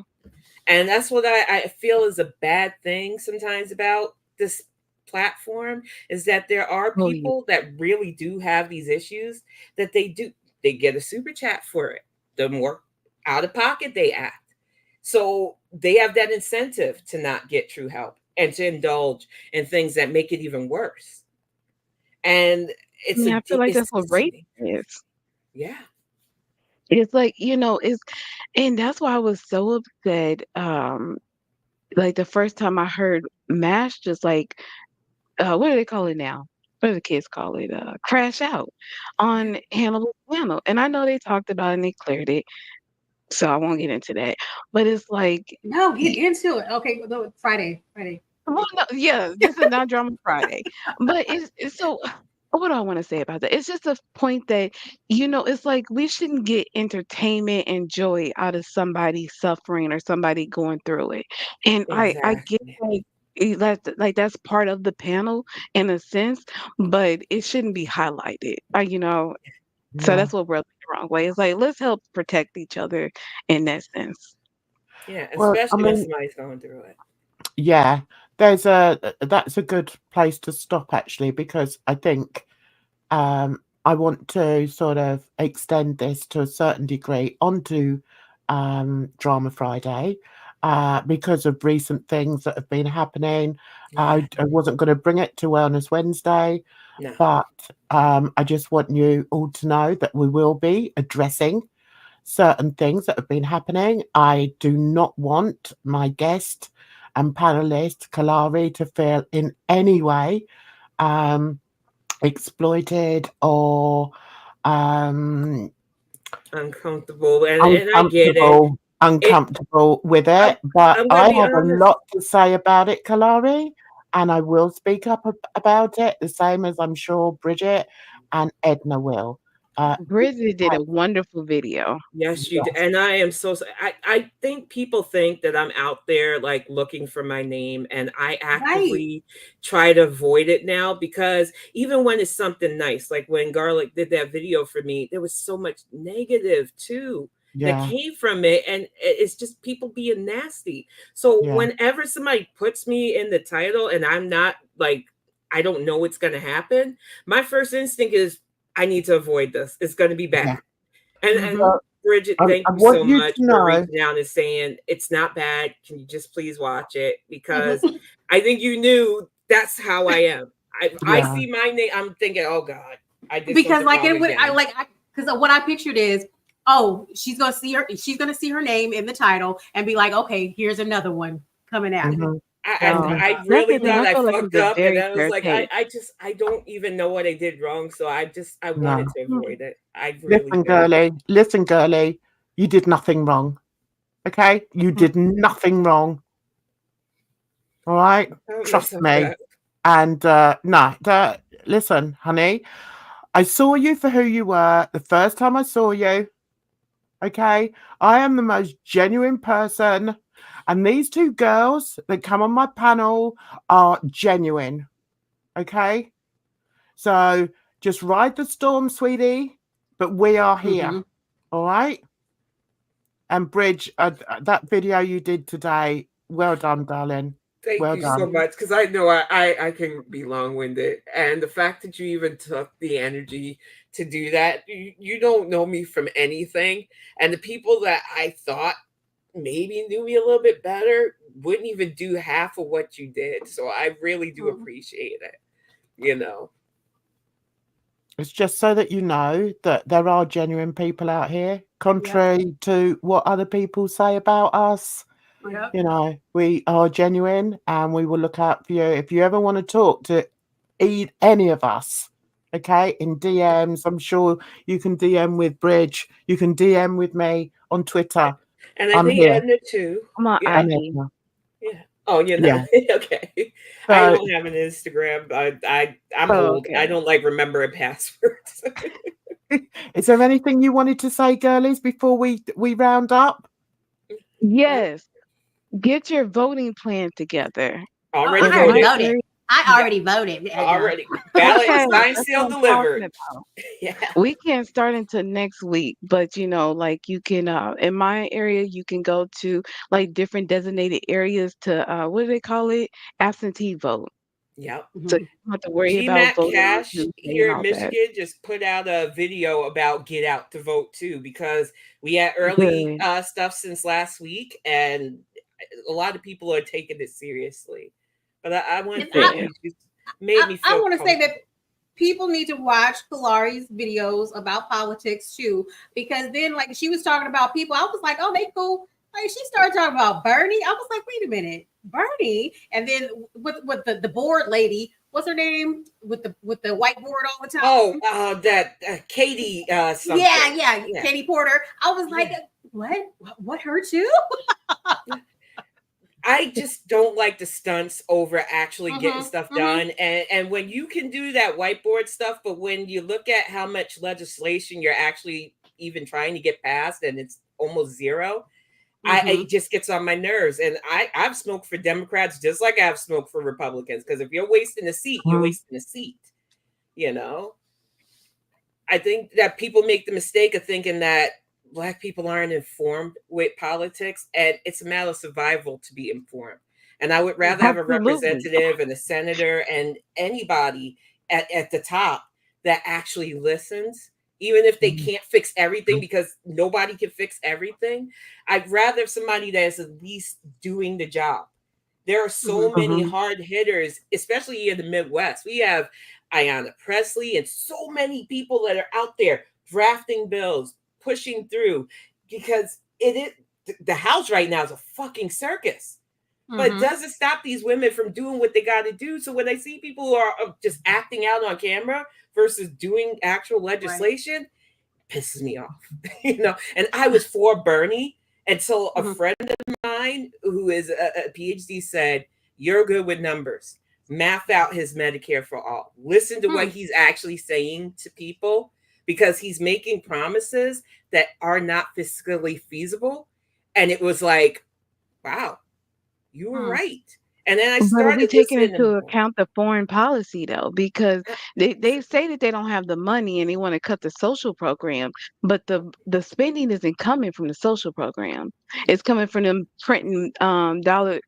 and that's what I feel is a bad thing sometimes about this platform is that there are Oh, yeah. people that really do have these issues that they get a super chat for it. The more out of pocket they act. So they have that incentive to not get true help and to indulge in things that make it even worse. And Yeah, I feel like that's what it's race dangerous. is. Yeah. It's like, you know, it's and that's why I was so upset. Like the first time I heard MASH just like what do they call it now? What do the kids call it? Crash out Yeah. on Hannibal's channel. And I know they talked about it and they cleared it, so I won't get into that. But it's like, No, get into it. Okay, no, Friday, Friday. well, no, yeah, this is not Drama Friday, but it's so. What do I want to say about that? It's just a point that, you know, it's like we shouldn't get entertainment and joy out of somebody suffering or somebody going through it. And I get Exactly. like like that's part of the panel in a sense, but it shouldn't be highlighted. You know, so Yeah. that's what we're the wrong way. It's like let's help protect each other in that sense. Yeah. Well, I Especially when mean, somebody's going through it. yeah, that's a good place to stop actually, because I think I want to sort of extend this to a certain degree onto Drama Friday because of recent things that have been happening. Yeah. I wasn't going to bring it to Wellness Wednesday, No. but I just want you all to know that we will be addressing certain things that have been happening. I do not want my guest and panelist, Kalari, to feel in any way um, exploited or um, Uncomfortable. And I get it. It uncomfortable with I'm it. But I'm gonna I be have a honest. lot to say about it, Kalari, and I will speak up about it, the same as I'm sure Bridget and Edna will. Bridget did a wonderful video. Yes, you do. Yes. And I am I think people think that I'm out there like looking for my name, and I actively try to avoid it now, because even when it's something nice, like when Garlic did that video for me, there was so much negative too that Yeah. came from it, and it's just people being nasty. So Yeah. whenever somebody puts me in the title and I'm not like, I don't know what's going to happen, my first instinct is I need to avoid this. It's going to be bad. Yeah. And So, Bridget, I thank you want so you much to for know. reaching out and saying it's not bad. Can you just please watch it? Because I think you knew that's how I am. I Yeah. see my name, I'm thinking, oh God, I did Because something like wrong it would, again. because what I pictured is, oh, she's gonna see her name in the title and be like, okay, here's another one coming out. Mhm. I That's really the thing. thought I I feel like fucked it's a up, and very I was fair like, take. I don't even know what I did wrong, so I No. wanted to avoid it. I really Listen, girlie, you did nothing wrong. Okay? You did nothing wrong. All right? Trust me. And no, listen, honey, I saw you for who you were the first time I saw you. Okay? I am the most genuine person. And these two girls that come on my panel are genuine. Okay? So just ride the storm, sweetie. But we are here. All right? And Bridge, that video you did today, well done, darling. Thank Well you done. so much, because I know I can be long-winded, and the fact that you even took the energy to do that, you don't know me from anything, and the people that I thought maybe knew me a little bit better wouldn't even do half of what you did. So I really do appreciate it. You know, It's just so that you know that there are genuine people out here, contrary to what other people say about us. Yep. You know, we are genuine and we will look out for you. If you ever want to talk to any of us, okay, in DMs, I'm sure you can DM with Bridge. You can DM with me on Twitter. and I I'm think here. Edna too. I'm on Yeah. IG. Yeah. Oh, you know. Yeah. Okay. So, I don't have an Instagram. I'm old. Okay. I don't like remembering passwords. is there anything you wanted to say, girlies, before we round up? Yes. Get your voting plan together. Already I already voted. voted. I already voted. Already. Ballot Okay, signed, that's sealed, what I'm delivered. talking about. Yeah. We can't start until next week, but you know, like you can in my area you can go to like different designated areas to what do they call it? Absentee vote. Yep. So you don't have to worry about GMAC voting on Cash Tuesday here and in all that. Michigan just put out a video about get out to vote too, because we had early Good. stuff since last week, and a lot of people are taking it seriously. But I want to thank you. Just made me feel I want to say that comfortable. people need to watch Kalari's videos about politics too, because then like she was talking about people, I was like, oh, they cool. Like she started talking about Bernie. I was like, wait a minute, Bernie. And then with the board lady, what's her name? With the whiteboard all the time. Oh, that Katie something. Yeah, Katie Porter. I was like, what her too? I just don't like the stunts over actually getting stuff done. And when you can do that whiteboard stuff, but when you look at how much legislation you're actually even trying to get passed and it's almost zero, it just gets on my nerves. And I've smoked for Democrats just like I've smoked for Republicans, because if you're wasting a seat, you're wasting a seat. You know, I think that people make the mistake of thinking that Black people aren't informed with politics, and it's a matter of survival to be informed. And I would rather have a representative and a senator and anybody at the top that actually listens, even if they can't fix everything, because nobody can fix everything. I'd rather have somebody that is at least doing the job. There are so many hard hitters, especially in the Midwest. We have Ayanna Pressley and so many people that are out there drafting bills, pushing through, because the House right now is a fucking circus. But it doesn't stop these women from doing what they got to do. So when I see people who are just acting out on camera versus doing actual legislation, it pisses me off. You know, and I was for Bernie until a friend of mine who is a PhD said, "You're good with numbers. math out his Medicare for all. Listen to what he's actually saying to people, because he's making promises that are not fiscally feasible. And it was like, wow, you were right. And then I But are we started taking listening into more. account the foreign policy though? Because they say that they don't have the money and they want to cut the social program, but the spending isn't coming from the social program. It's coming from them printing dollar.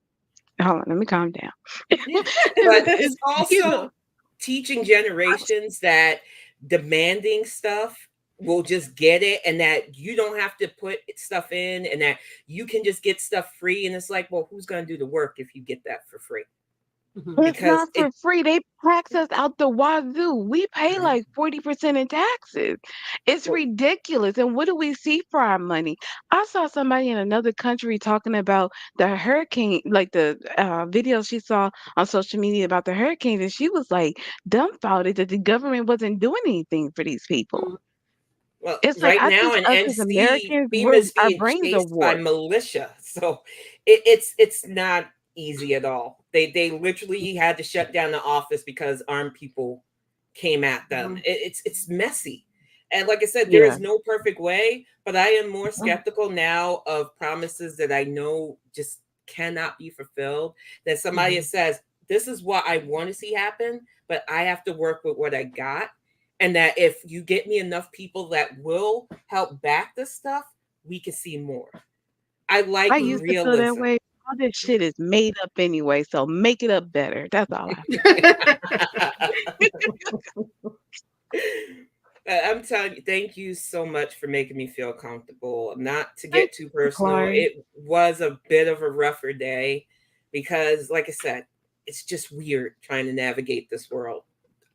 Hold on, let me calm down. Yeah. But it's You also know, teaching generations that demanding stuff will just get it, and that you don't have to put stuff in, and that you can just get stuff free. And it's like, well, who's going to do the work if you get that for free? it's not for free. They tax us out the wazoo. We pay like 40% in taxes. It's ridiculous. And what do we see for our money? I saw somebody in another country talking about the hurricane, like the video she saw on social media about the hurricanes, and she was like dumbfounded that the government wasn't doing anything for these people. Well, It's like right I now think in us as NC, Americans, FEMA's our being brains are chased by warped. militia, so it's not easy at all. They literally had to shut down the office because armed people came at them. It's messy, and like I said, there is no perfect way. But I am more skeptical now of promises that I know just cannot be fulfilled. That somebody says, "This is what I want to see happen," but I have to work with what I got. And that if you get me enough people that will help back this stuff, we can see more. I like I used to feel that realism. way. All this shit is made up anyway, so make it up better. That's all I I'm telling you, thank you so much for making me feel comfortable. Not to get too personal, it was a bit of a rougher day because, like I said, it's just weird trying to navigate this world.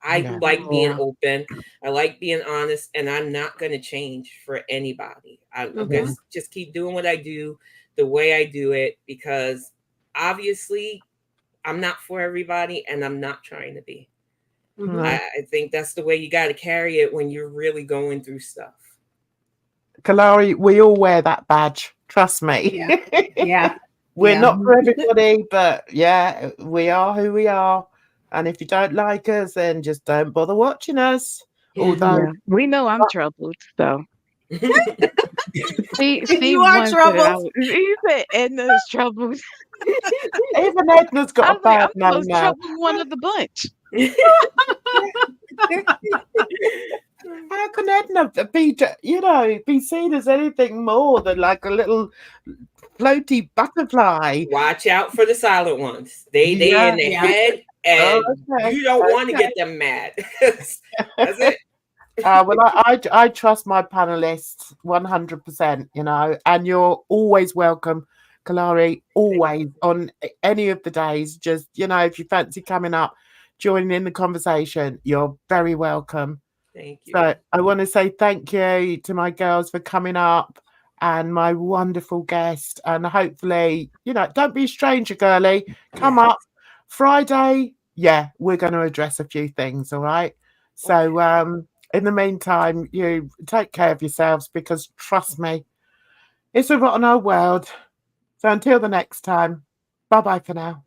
I like being open. I like being honest, and I'm not going to change for anybody. I'm going to just keep doing what I do the way I do it, because obviously I'm not for everybody, and I'm not trying to be. I think that's the way you got to carry it when you're really going through stuff. Kalari, we all wear that badge. Trust me. Yeah. We're not for everybody, but yeah, we are who we are. And if you don't like us, then just don't bother watching us. Although we know I'm troubled, so. Steve you are troubled. He said Edna's troubled. Even Edna's got a bad I'm the name most now. troubled one of the bunch. How can Edna be seen as anything more than like a little floaty butterfly? Watch out for the silent ones. They in their head, and you don't want to get them mad. That's it. Well, I trust my panelists 100%, and you're always welcome, Kalari, always on any of the days. Just, if you fancy coming up, joining in the conversation, you're very welcome. Thank you. So I want to say thank you to my girls for coming up and my wonderful guest. And hopefully, don't be a stranger, girlie. Come up Friday. Yeah, we're going to address a few things. All right. So, in the meantime, you take care of yourselves, because trust me, it's a rotten old world. So until the next time, bye-bye for now.